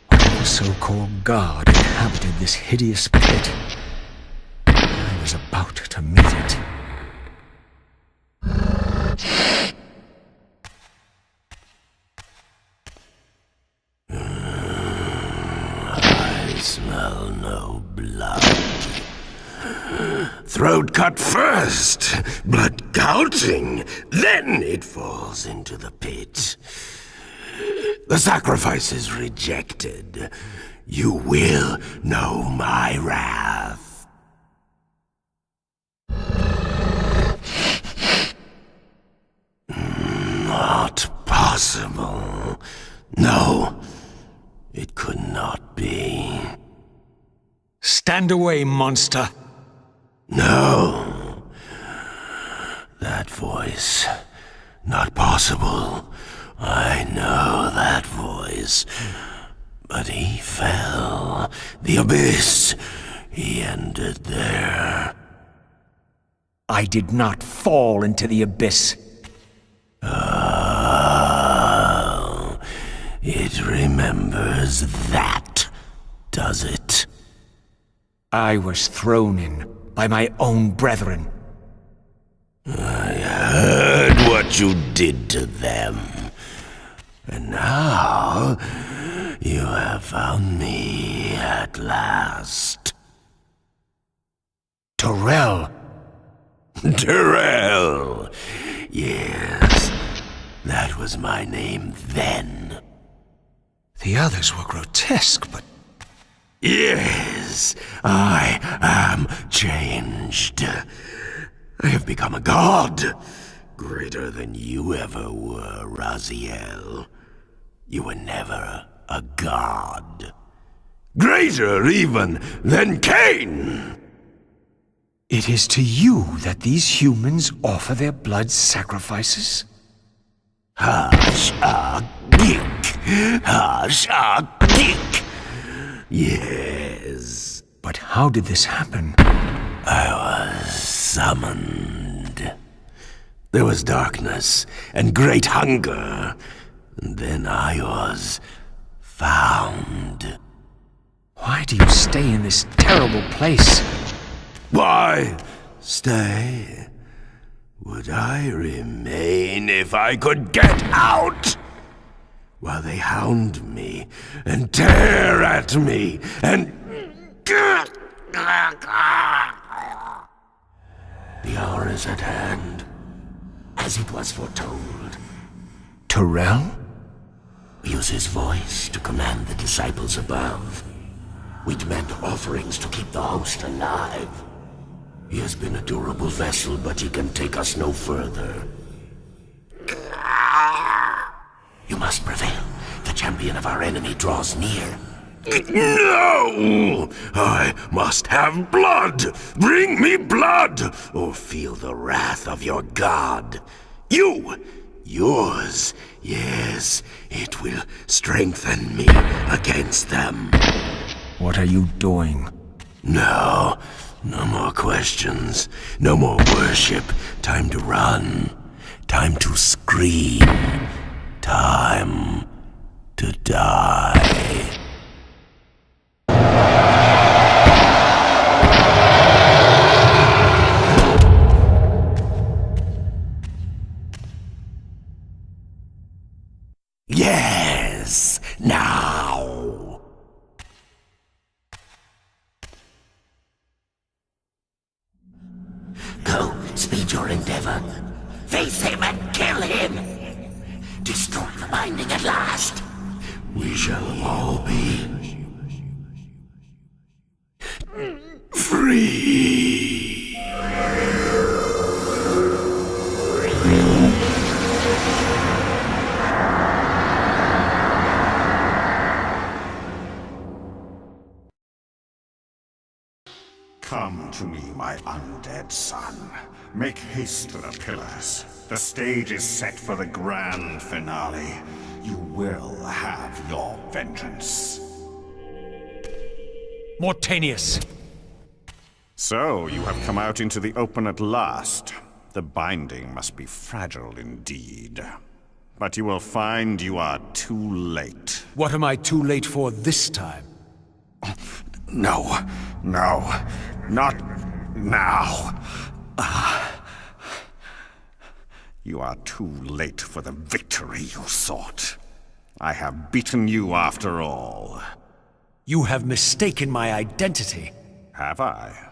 Whatever so-called god inhabited this hideous pit, I was about to meet it. I smell no blood. Throat cut first, blood gouting, then it falls into the pit. The sacrifice is rejected. You will know my wrath. Not possible. No, it could not be. Stand away, monster! No. That voice. Not possible. I know that voice. But he fell. The abyss. He ended there. I did not fall into the abyss. Oh, it remembers that, does it? I was thrown in by my own brethren. I heard what you did to them. And now, you have found me at last. Torel! Torel! Yes, that was my name then. The others were grotesque, but... Yes, I am changed. I have become a god, greater than you ever were, Raziel. You were never a god. Greater even than Kain! It is to you that these humans offer their blood sacrifices? Hashagik! Hashagik! Yes. But how did this happen? I was summoned. There was darkness and great hunger. And then I was found. do you stay in this terrible place? Why stay? Would I remain if I could get out? While they hound me and tear at me and... The hour is at hand, as it was foretold. Terrell? Use his voice to command the disciples above. We demand offerings to keep the host alive. He has been a durable vessel, but he can take us no further. You must prevail. The champion of our enemy draws near. No! I must have blood! Bring me blood! Or feel the wrath of your god. Yours. Yes, it will strengthen me against them. What are you doing? No more questions. No more worship. Time to run. Time to scream. Time to die. Yes, now. Go, speed your endeavor. Face him and kill him. Destroy the binding at last. We shall all be free. Come to me, my undead son. Make haste to the pillars. The stage is set for the grand finale. You will have your vengeance. Mortanius! So, you have come out into the open at last. The binding must be fragile indeed. But you will find you are too late. What am I too late for this time? No, not now. You are too late for the victory you sought. I have beaten you after all. You have mistaken my identity. Have I?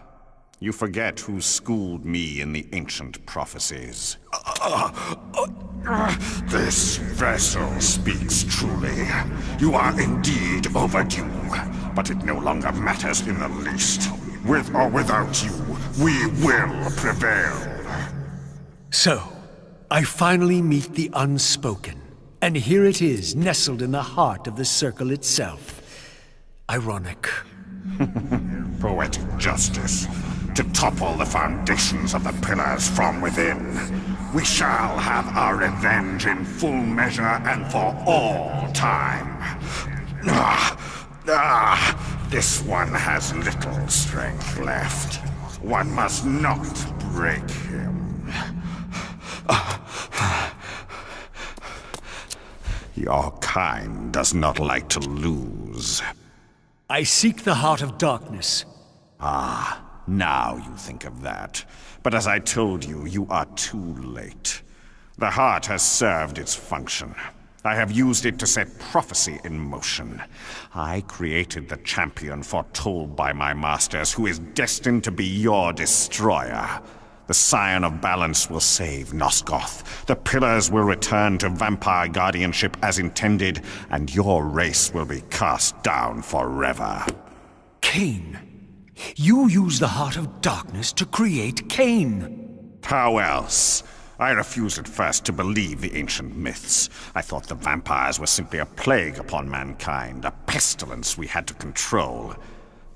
You forget who schooled me in the ancient prophecies. This vessel speaks truly. You are indeed overdue, but it no longer matters in the least. With or without you, we will prevail. So, I finally meet the unspoken. And here it is, nestled in the heart of the circle itself. Ironic. Poetic justice. To topple the foundations of the pillars from within. We shall have our revenge in full measure and for all time. This one has little strength left. One must not break him. Your kind does not like to lose. I seek the heart of darkness. Now you think of that. But as I told you, you are too late. The heart has served its function. I have used it to set prophecy in motion. I created the champion foretold by my masters, who is destined to be your destroyer. The Scion of Balance will save Nosgoth. The Pillars will return to vampire guardianship as intended, and your race will be cast down forever. Kain. You use the heart of darkness to create Kain. How else? I refused at first to believe the ancient myths. I thought the vampires were simply a plague upon mankind, a pestilence we had to control.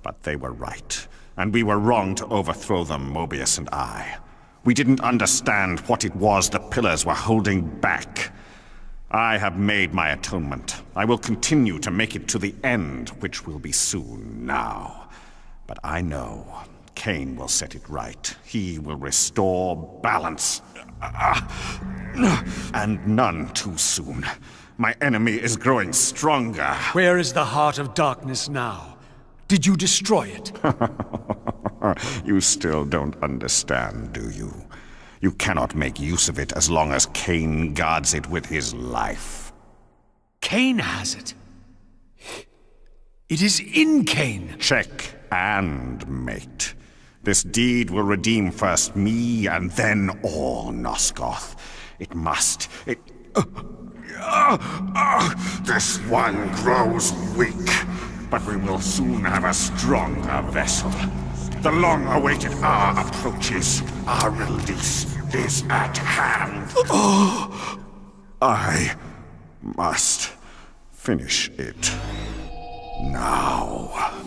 But they were right, and we were wrong to overthrow them, Mobius and I. We didn't understand what it was the Pillars were holding back. I have made my atonement. I will continue to make it to the end, which will be soon now. But I know Kain will set it right. He will restore balance. And none too soon. My enemy is growing stronger. Where is the heart of darkness now? Did you destroy it? You still don't understand, do you? You cannot make use of it as long as Kain guards it with his life. Kain has it. It is in Kain. Check and mate. This deed will redeem first me and then all Nosgoth. It must. This one grows weak, but we will soon have a stronger vessel. The long-awaited hour approaches. Our release is at hand. I must finish it now.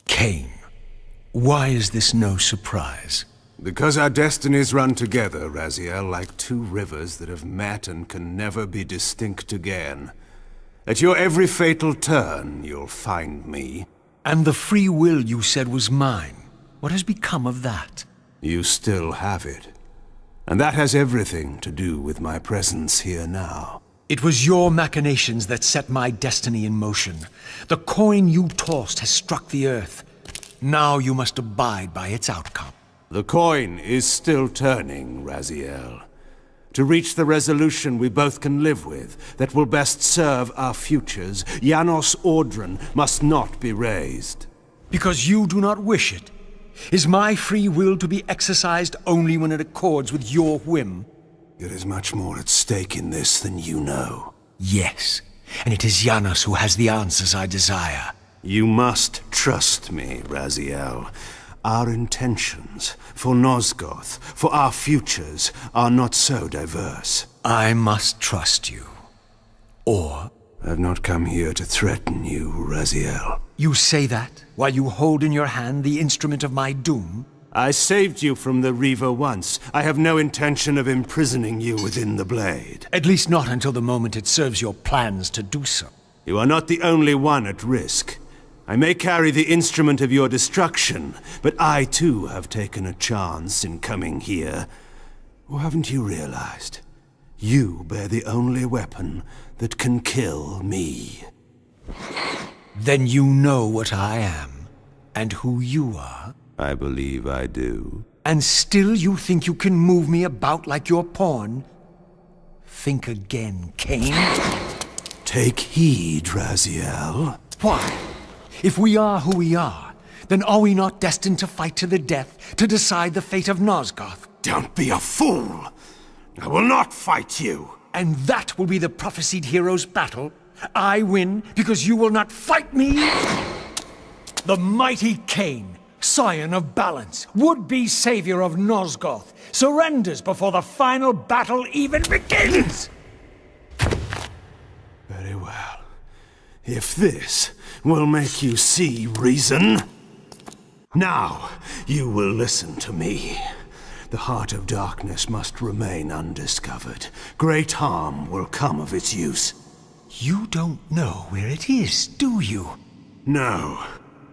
Kain, why is this no surprise? Because our destinies run together, Raziel, like two rivers that have met and can never be distinct again. At your every fatal turn, you'll find me. And the free will you said was mine. What has become of that? You still have it. And that has everything to do with my presence here now. It was your machinations that set my destiny in motion. The coin you tossed has struck the earth. Now you must abide by its outcome. The coin is still turning, Raziel. To reach the resolution we both can live with, that will best serve our futures, Janos Audron must not be raised. Because you do not wish it? Is my free will to be exercised only when it accords with your whim? There is much more at stake in this than you know. Yes, and it is Janos who has the answers I desire. You must trust me, Raziel. Our intentions, for Nosgoth, for our futures, are not so diverse. I must trust you. Or... I've not come here to threaten you, Raziel. You say that, while you hold in your hand the instrument of my doom? I saved you from the Reaver once. I have no intention of imprisoning you within the blade. At least not until the moment it serves your plans to do so. You are not the only one at risk. I may carry the instrument of your destruction, but I too have taken a chance in coming here. Or haven't you realized? You bear the only weapon that can kill me. Then you know what I am, and who you are? I believe I do. And still you think you can move me about like your pawn? Think again, Kain. Take heed, Raziel. Why? If we are who we are, then are we not destined to fight to the death, to decide the fate of Nosgoth? Don't be a fool! I will not fight you! And that will be the prophesied hero's battle? I win because you will not fight me? The mighty Kain, scion of balance, would-be savior of Nosgoth, surrenders before the final battle even begins! Very well. If this will make you see reason, now you will listen to me. The heart of darkness must remain undiscovered. Great harm will come of its use. You don't know where it is, do you? No.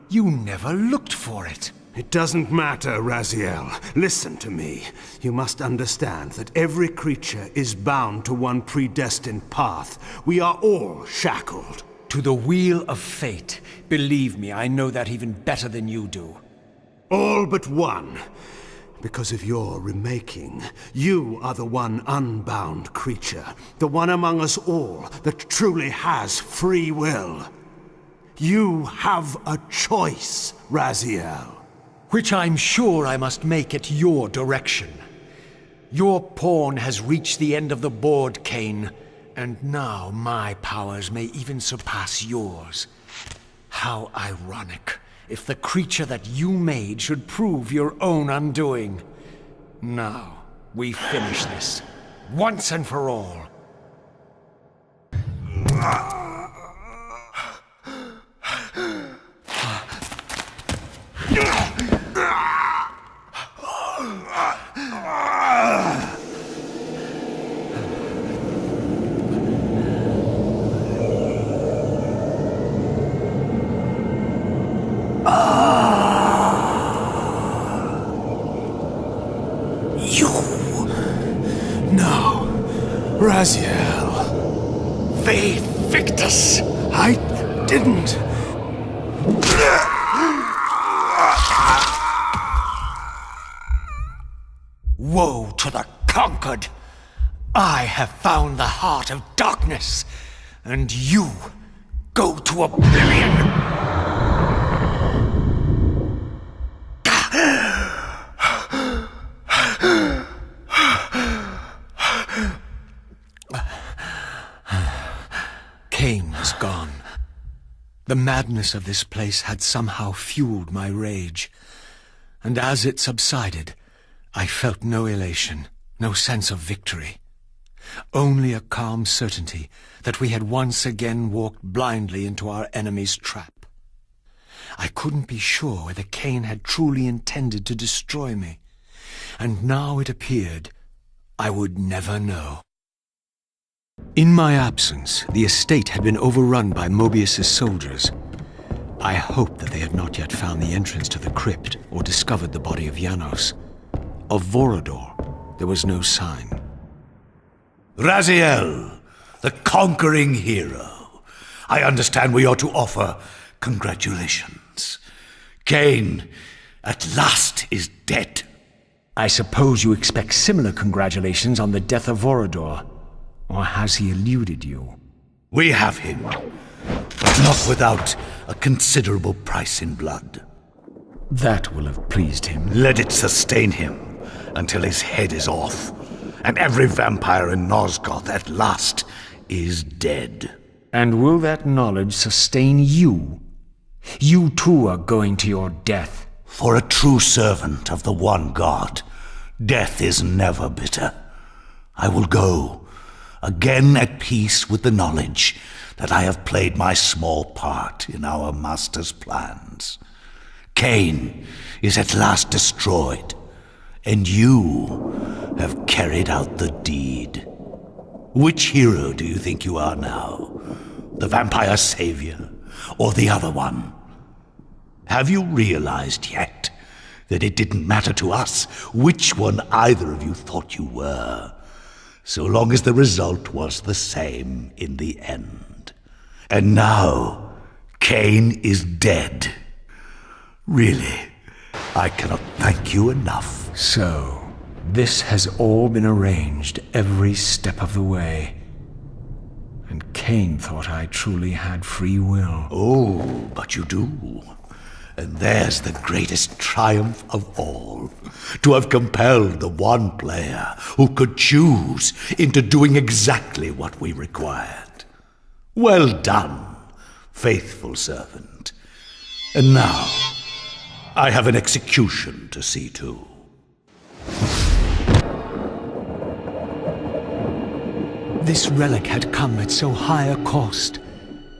You never looked for it. It doesn't matter, Raziel. Listen to me. You must understand that every creature is bound to one predestined path. We are all shackled. To the wheel of fate. Believe me, I know that even better than you do. All but one. Because of your remaking, you are the one unbound creature. The one among us all that truly has free will. You have a choice, Raziel. Which I'm sure I must make at your direction. Your pawn has reached the end of the board, Kain, and now my powers may even surpass yours. How ironic if the creature that you made should prove your own undoing. Now, we finish this, once and for all. Raziel. Faith Victus! I didn't. Woe to the conquered! I have found the heart of darkness, and you go to oblivion! Kain was gone. The madness of this place had somehow fueled my rage, and as it subsided, I felt no elation, no sense of victory. Only a calm certainty that we had once again walked blindly into our enemy's trap. I couldn't be sure whether Kain had truly intended to destroy me, and now it appeared I would never know. In my absence, the estate had been overrun by Mobius's soldiers. I hoped that they had not yet found the entrance to the crypt or discovered the body of Janos. Of Vorador, there was no sign. Raziel, the conquering hero. I understand we ought to offer congratulations. Kain, at last, is dead. I suppose you expect similar congratulations on the death of Vorador. Or has he eluded you? We have him, but not without a considerable price in blood. That will have pleased him. Let it sustain him until his head is off, and every vampire in Nosgoth at last is dead. And will that knowledge sustain you? You too are going to your death. For a true servant of the one God, death is never bitter. I will go, again at peace with the knowledge that I have played my small part in our master's plans. Kain is at last destroyed, and you have carried out the deed. Which hero do you think you are now? The vampire savior, or the other one? Have you realized yet that it didn't matter to us which one either of you thought you were, so long as the result was the same in the end? And now, Kain is dead. Really, I cannot thank you enough. So, this has all been arranged every step of the way. And Kain thought I truly had free will. Oh, but you do. And there's the greatest triumph of all. To have compelled the one player who could choose into doing exactly what we required. Well done, faithful servant. And now, I have an execution to see to. This relic had come at so high a cost.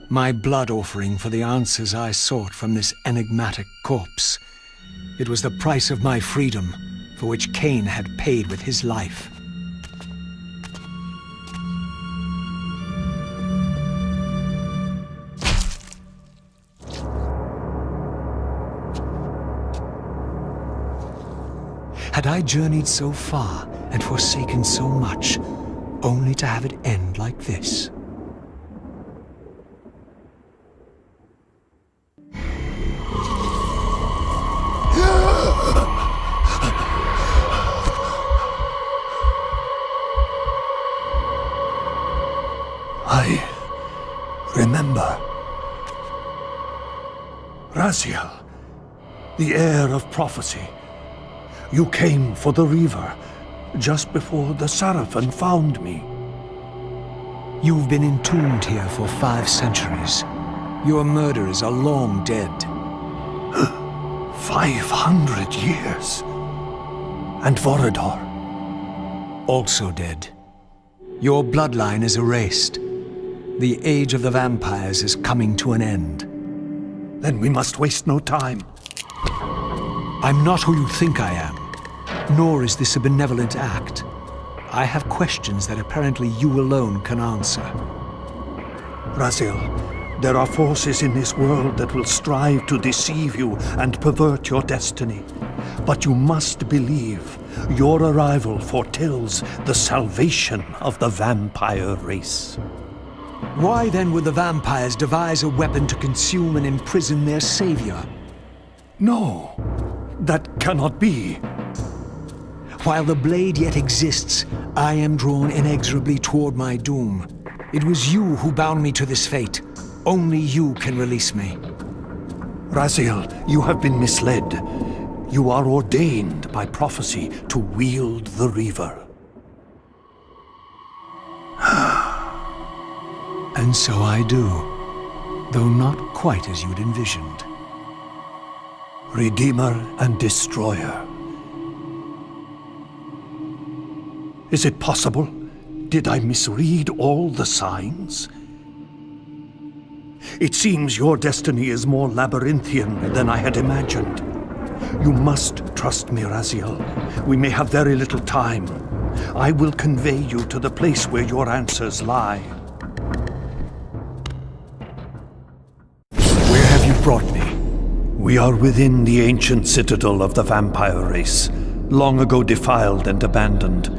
My blood offering for the answers I sought from this enigmatic corpse. It was the price of my freedom, for which Kain had paid with his life. Had I journeyed so far and forsaken so much, only to have it end like this? I remember. Raziel, the heir of prophecy. You came for the Reaver, just before the Sarafan found me. You've been entombed here for 5 centuries. Your murderers are long dead. 500 years. And Vorador? Also dead. Your bloodline is erased. The age of the vampires is coming to an end. Then we must waste no time. I'm not who you think I am, nor is this a benevolent act. I have questions that apparently you alone can answer. Raziel, there are forces in this world that will strive to deceive you and pervert your destiny. But you must believe your arrival foretells the salvation of the vampire race. Why then would the vampires devise a weapon to consume and imprison their savior? No, that cannot be. While the blade yet exists, I am drawn inexorably toward my doom. It was you who bound me to this fate. Only you can release me. Raziel, you have been misled. You are ordained by prophecy to wield the Reaver. And so I do, though not quite as you'd envisioned. Redeemer and Destroyer. Is it possible? Did I misread all the signs? It seems your destiny is more labyrinthian than I had imagined. You must trust me, Raziel. We may have very little time. I will convey you to the place where your answers lie. Where have you brought me? We are within the ancient citadel of the vampire race, long ago defiled and abandoned.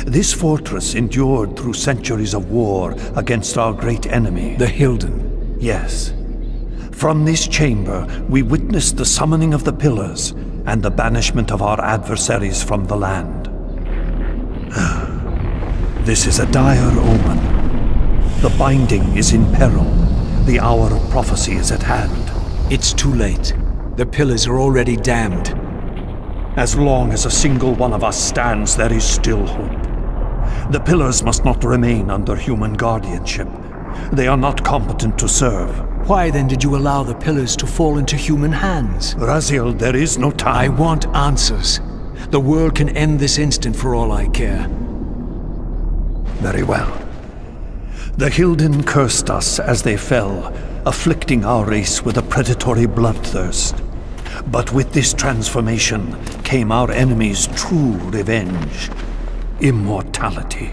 This fortress endured through centuries of war against our great enemy, the Hilden. Yes. From this chamber, we witnessed the summoning of the Pillars and the banishment of our adversaries from the land. This is a dire omen. The binding is in peril. The hour of prophecy is at hand. It's too late. The Pillars are already damned. As long as a single one of us stands, there is still hope. The Pillars must not remain under human guardianship. They are not competent to serve. Why then did you allow the Pillars to fall into human hands? Raziel, there is no time. I want answers. The world can end this instant for all I care. Very well. The Hilden cursed us as they fell, afflicting our race with a predatory bloodthirst. But with this transformation came our enemy's true revenge. Immortality.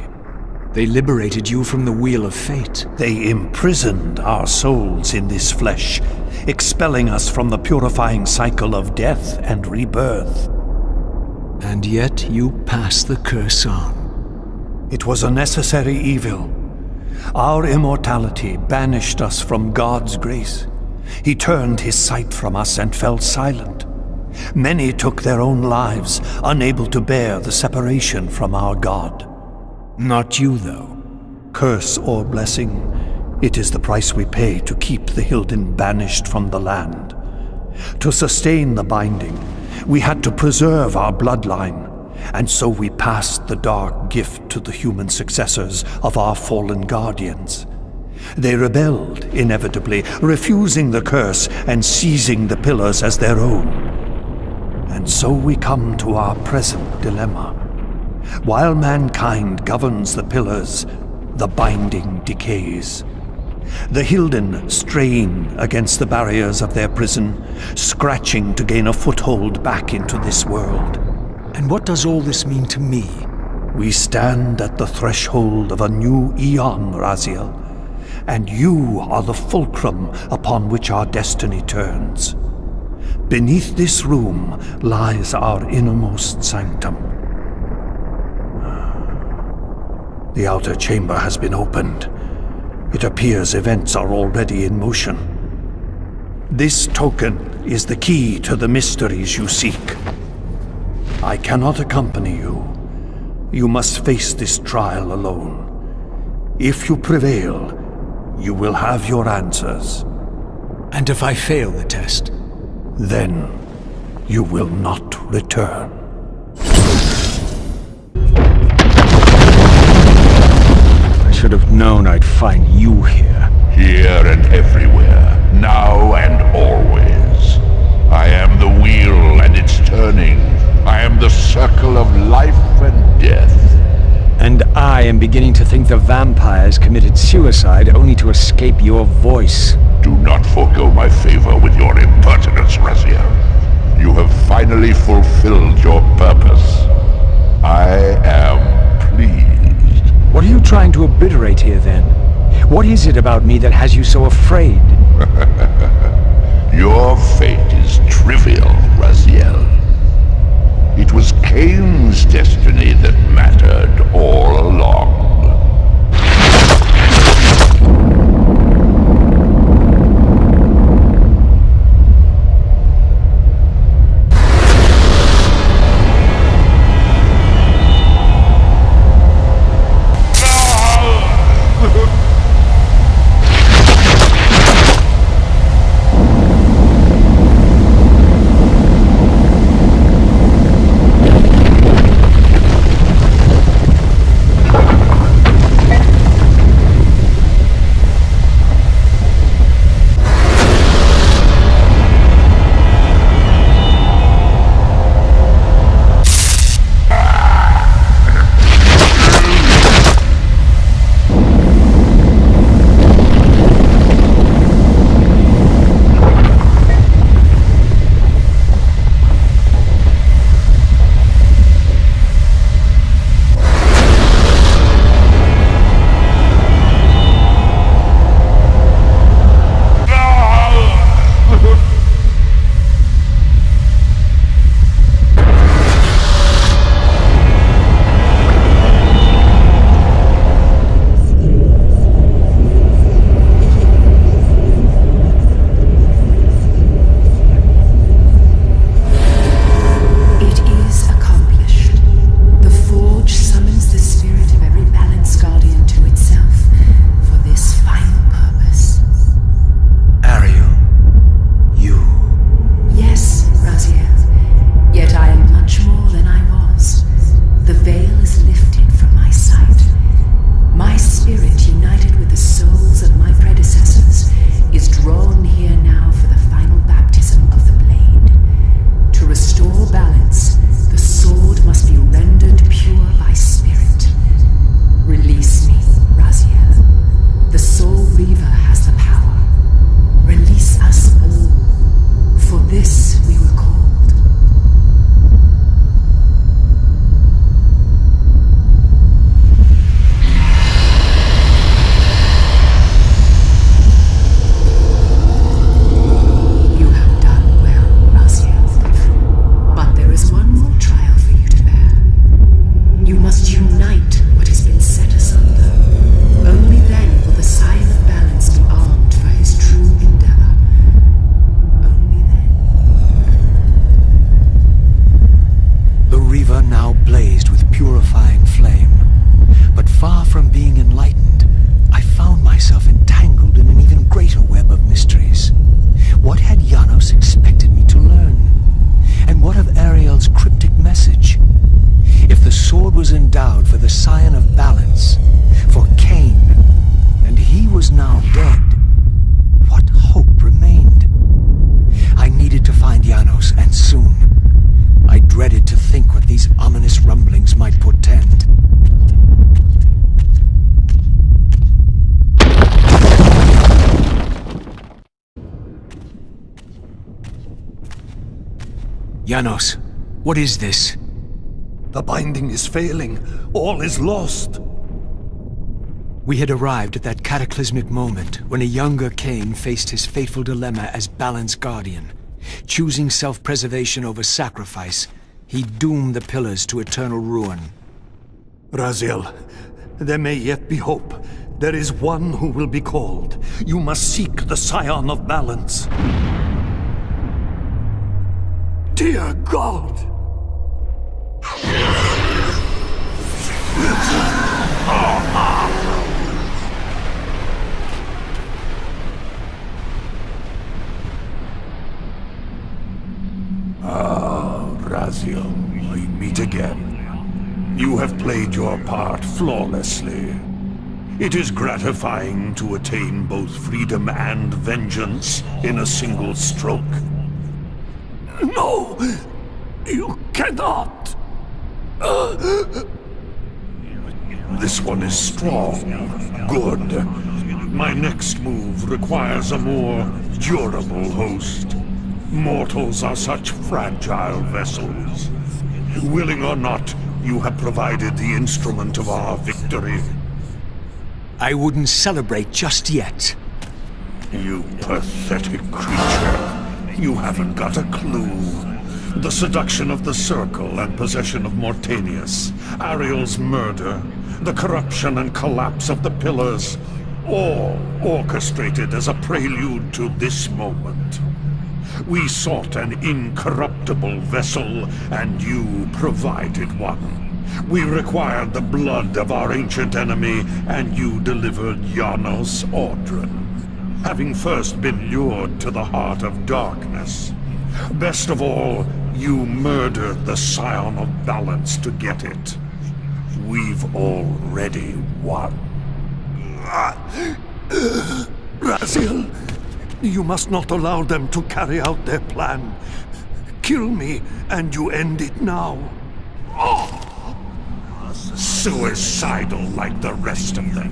They liberated you from the Wheel of Fate. They imprisoned our souls in this flesh, expelling us from the purifying cycle of death and rebirth. And yet you pass the curse on. It was a necessary evil. Our immortality banished us from God's grace. He turned his sight from us and fell silent. Many took their own lives, unable to bear the separation from our God. Not you, though. Curse or blessing, it is the price we pay to keep the Hilden banished from the land. To sustain the binding, we had to preserve our bloodline, and so we passed the dark gift to the human successors of our fallen guardians. They rebelled, inevitably, refusing the curse and seizing the Pillars as their own. And so we come to our present dilemma. While mankind governs the Pillars, the binding decays. The Hilden strain against the barriers of their prison, scratching to gain a foothold back into this world. And what does all this mean to me? We stand at the threshold of a new eon, Raziel, and you are the fulcrum upon which our destiny turns. Beneath this room lies our innermost sanctum. The outer chamber has been opened. It appears events are already in motion. This token is the key to the mysteries you seek. I cannot accompany you. You must face this trial alone. If you prevail, you will have your answers. And if I fail the test? Then you will not return. I should have known I'd find you here. Here and everywhere, now and always. I am the wheel and its turning. I am the circle of life and death. And I am beginning to think the vampires committed suicide only to escape your voice. Do not forego my favor with your impertinence, Raziel. You have finally fulfilled your purpose. I am pleased. What are you trying to obliterate here, then? What is it about me that has you so afraid? Your fate is trivial, Raziel. It was Kain's destiny that mattered all along. Janos, what is this? The binding is failing. All is lost. We had arrived at that cataclysmic moment when a younger Kain faced his fateful dilemma as Balance Guardian. Choosing self-preservation over sacrifice, he doomed the pillars to eternal ruin. Raziel, there may yet be hope. There is one who will be called. You must seek the Scion of Balance. Dear God! Raziel, we meet again. You have played your part flawlessly. It is gratifying to attain both freedom and vengeance in a single stroke. No! You cannot! This one is strong. Good. My next move requires a more durable host. Mortals are such fragile vessels. Willing or not, you have provided the instrument of our victory. I wouldn't celebrate just yet. You pathetic creature. You haven't got a clue. The seduction of the Circle and possession of Mortanius, Ariel's murder, the corruption and collapse of the Pillars, all orchestrated as a prelude to this moment. We sought an incorruptible vessel, and you provided one. We required the blood of our ancient enemy, and you delivered Janos Audron, having first been lured to the heart of darkness. Best of all, you murdered the Scion of Balance to get it. We've already won. Raziel, you must not allow them to carry out their plan. Kill me, and you end it now. Suicidal like the rest of them.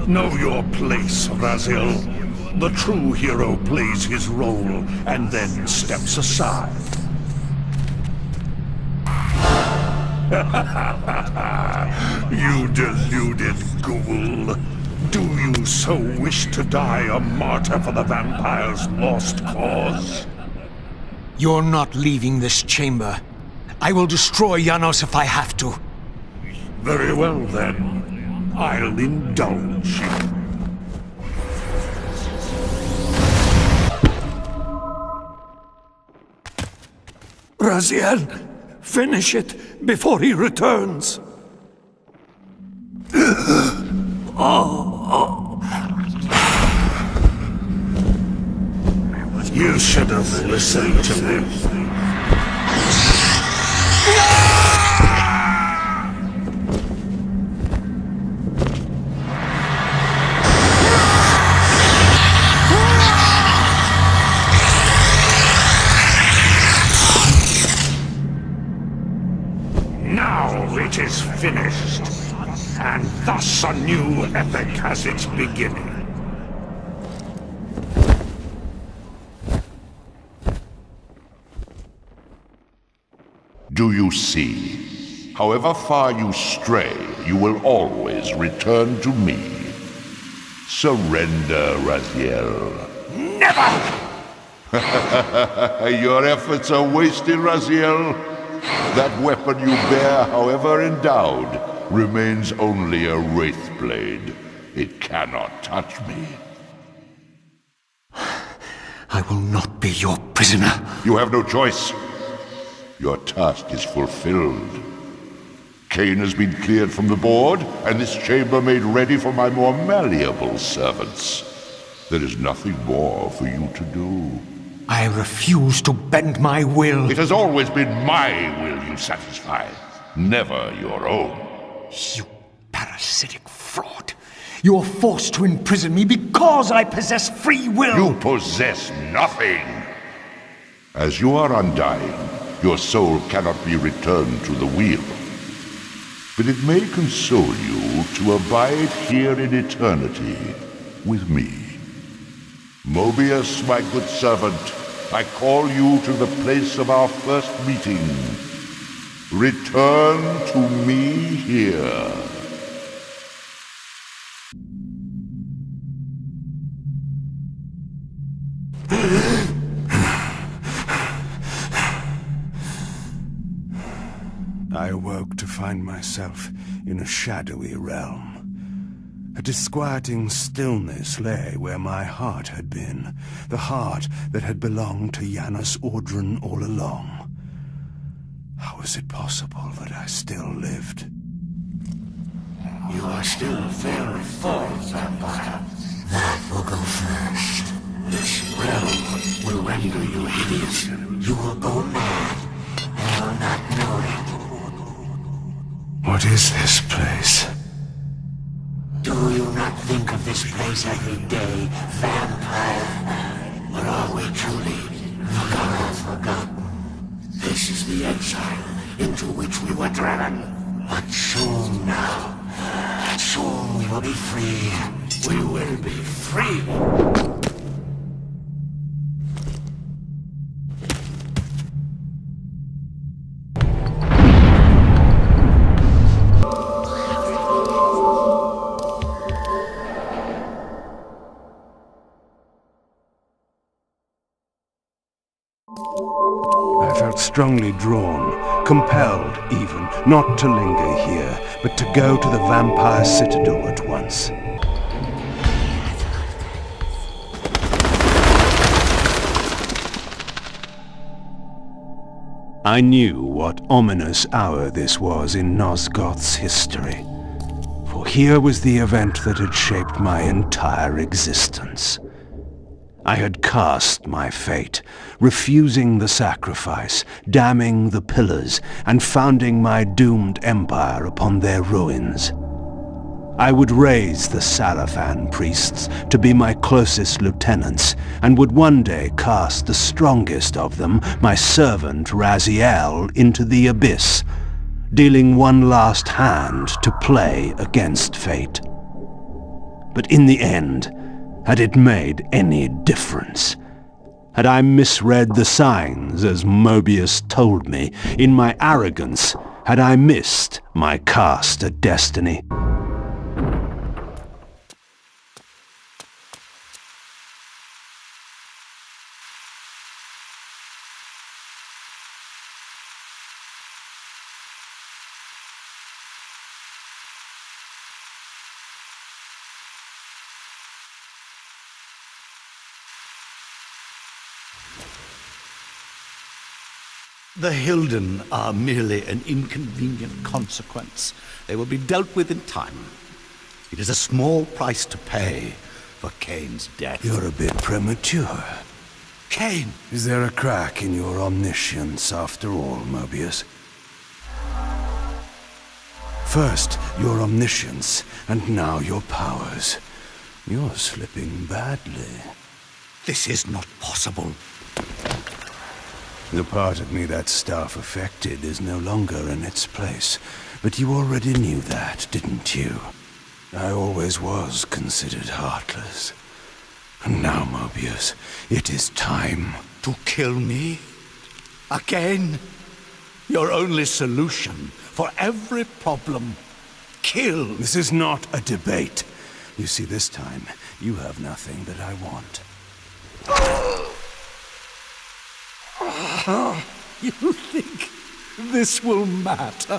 Know your place, Raziel. The true hero plays his role and then steps aside. You deluded ghoul. Do you so wish to die a martyr for the vampire's lost cause? You're not leaving this chamber. I will destroy Janos if I have to. Very well, then. I'll indulge you. Raziel, finish it before he returns. You should have listened to me. Now it is finished, and thus a new epic has its beginning. Do you see? However far you stray, you will always return to me. Surrender, Raziel. Never! Your efforts are wasted, Raziel. That weapon you bear, however endowed, remains only a wraith blade. It cannot touch me. I will not be your prisoner. You have no choice. Your task is fulfilled. Kain has been cleared from the board, and this chamber made ready for my more malleable servants. There is nothing more for you to do. I refuse to bend my will. It has always been my will you satisfy, never your own. You parasitic fraud. You are forced to imprison me because I possess free will. You possess nothing. As you are undying, your soul cannot be returned to the wheel. But it may console you to abide here in eternity with me. Mobius, my good servant, I call you to the place of our first meeting. Return to me here. I awoke to find myself in a shadowy realm. A disquieting stillness lay where my heart had been, the heart that had belonged to Janos Audron all along. How was it possible that I still lived? You are still very full, vampire. That will go first. This realm will render you hideous. You will go mad, and will not know it. What is this place? Do you not think of this place every day, vampire? But are we truly forgotten? This is the exile into which we were driven. But soon now, soon we will be free. We will be free. I felt strongly drawn, compelled even, not to linger here, but to go to the vampire citadel at once. I knew what ominous hour this was in Nosgoth's history, for here was the event that had shaped my entire existence. I had cast my fate, refusing the sacrifice, damning the pillars, and founding my doomed empire upon their ruins. I would raise the Salafan priests to be my closest lieutenants, and would one day cast the strongest of them, my servant Raziel, into the abyss, dealing one last hand to play against fate. But in the end, had it made any difference? Had I misread the signs, as Mobius told me? In my arrogance, had I missed my cast at destiny? The Hilden are merely an inconvenient consequence. They will be dealt with in time. It is a small price to pay for Kain's death. You're a bit premature. Kain! Is there a crack in your omniscience after all, Mobius? First, your omniscience, and now your powers. You're slipping badly. This is not possible. The part of me that staff affected is no longer in its place. But you already knew that, didn't you? I always was considered heartless. And now, Mobius, it is time. To kill me? Again? Your only solution for every problem. Kill. This is not a debate. You see, this time, you have nothing that I want. You think this will matter?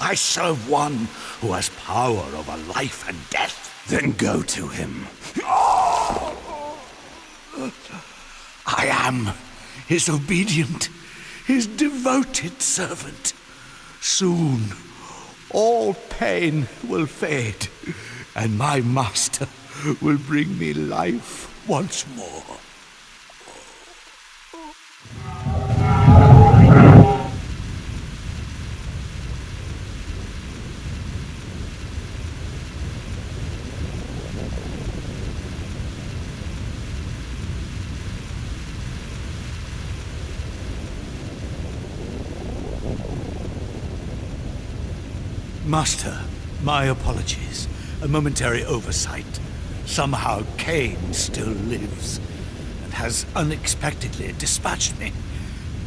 I serve one who has power over life and death. Then go to him. I am his obedient, his devoted servant. Soon, all pain will fade, and my master will bring me life once more. Master, my apologies. A momentary oversight. Somehow Kain still lives, and has unexpectedly dispatched me.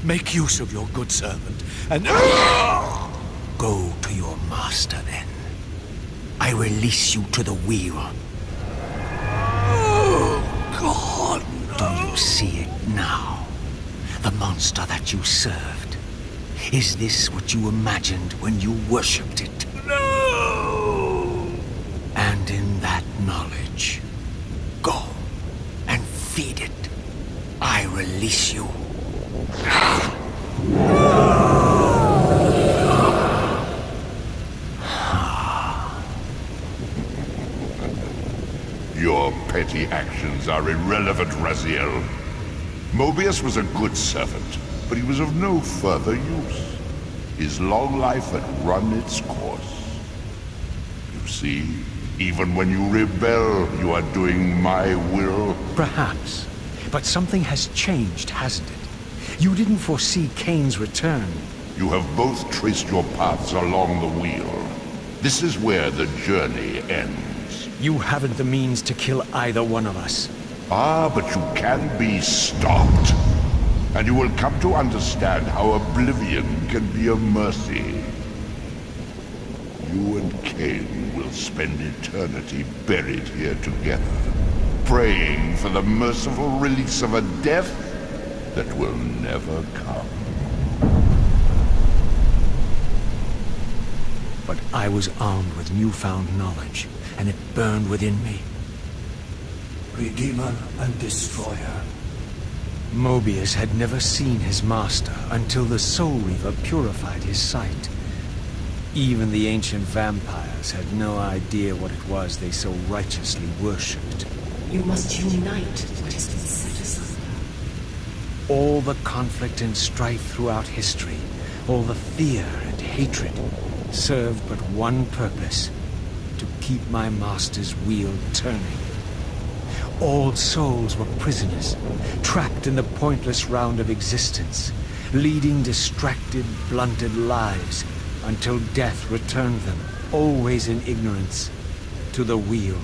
Make use of your good servant, and... Go to your master, then. I release you to the wheel. Oh, God, no. Do you see it now? The monster that you served. Is this what you imagined when you worshipped it? No! And in that knowledge, go and feed it. I release you. Your petty actions are irrelevant, Raziel. Mobius was a good servant, but he was of no further use. His long life had run its course. You see, even when you rebel, you are doing my will. Perhaps. But something has changed, hasn't it? You didn't foresee Kain's return. You have both traced your paths along the wheel. This is where the journey ends. You haven't the means to kill either one of us. Ah, but you can be stopped. And you will come to understand how oblivion can be a mercy. You and Kain will spend eternity buried here together, praying for the merciful release of a death that will never come. But I was armed with newfound knowledge, and it burned within me. Redeemer and Destroyer. Mobius had never seen his master until the Soul Reaver purified his sight. Even the ancient vampires had no idea what it was they so righteously worshipped. You must unite what has been set asunder. All the conflict and strife throughout history, all the fear and hatred, served but one purpose: to keep my master's wheel turning. All souls were prisoners, trapped in the pointless round of existence, leading distracted, blunted lives until death returned them, always in ignorance, to the wheel.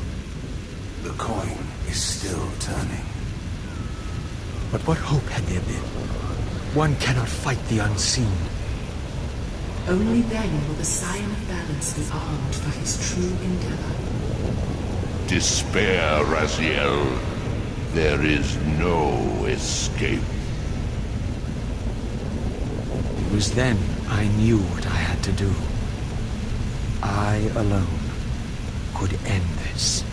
The coin is still turning. But what hope had there been? One cannot fight the unseen. Only then will the Scion of Balance be armed for his true endeavor. Despair, Raziel. There is no escape. It was then I knew what I had to do. I alone could end this.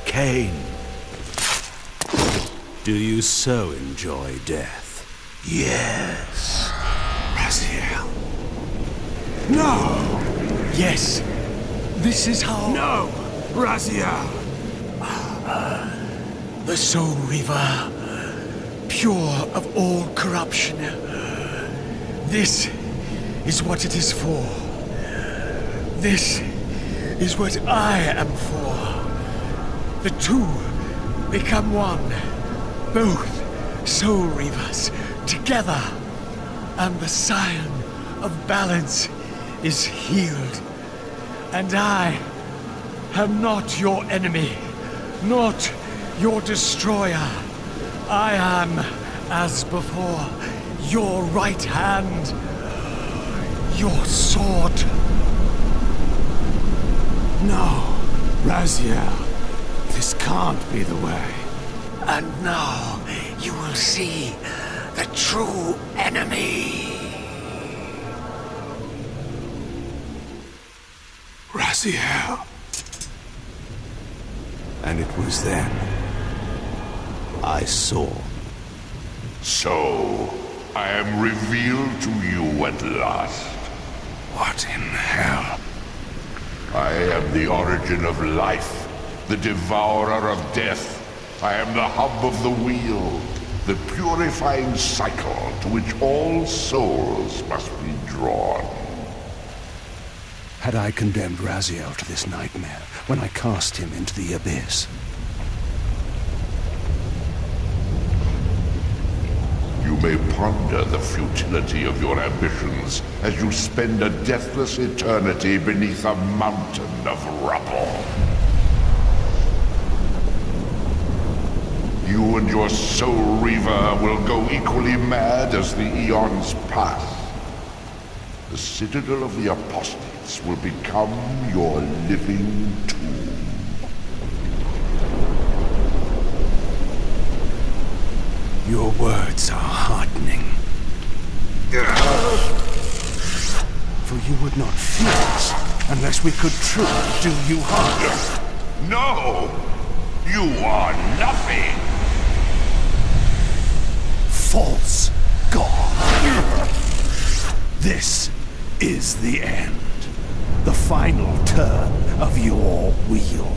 Kain, do you so enjoy death? Yes. Raziel. No! Yes! This is how... No! Raziel! The Soul Reaver, pure of all corruption. This is what it is for. This is what I am for. The two become one. Both Soul Reavers together. And the Scion of Balance is healed. And I am not your enemy, not your destroyer. I am, as before, your right hand, your sword. No, Raziel. This can't be the way. And now you will see the true enemy. Raziel. And it was then I saw. So, I am revealed to you at last. What in hell? I am the origin of life, the devourer of death. I am the hub of the wheel, the purifying cycle to which all souls must be drawn. Had I condemned Raziel to this nightmare when I cast him into the abyss? You may ponder the futility of your ambitions as you spend a deathless eternity beneath a mountain of rubble. You and your Soul Reaver will go equally mad as the eons pass. The Citadel of the Apostates will become your living tomb. Your words are heartening. For you would not fear us unless we could truly do you harm. No! You are nothing! False God! This is the end. The final turn of your wheel.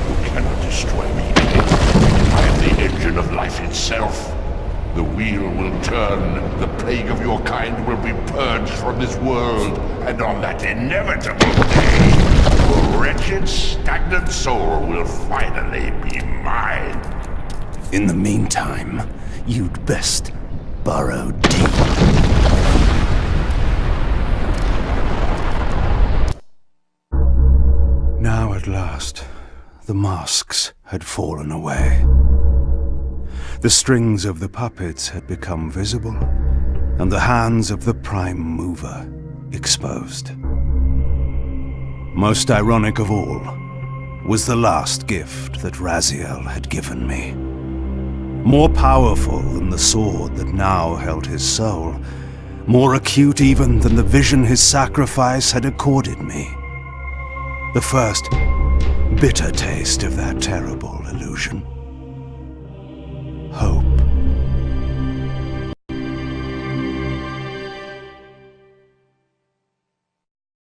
You cannot destroy me. I am the engine of life itself. The wheel will turn, the plague of your kind will be purged from this world, and on that inevitable day, your wretched, stagnant soul will finally be mine. In the meantime, you'd best burrow deep. Now at last, the masks had fallen away. The strings of the puppets had become visible, and the hands of the Prime Mover exposed. Most ironic of all was the last gift that Raziel had given me. More powerful than the sword that now held his soul, more acute even than the vision his sacrifice had accorded me. The first bitter taste of that terrible illusion. Hope.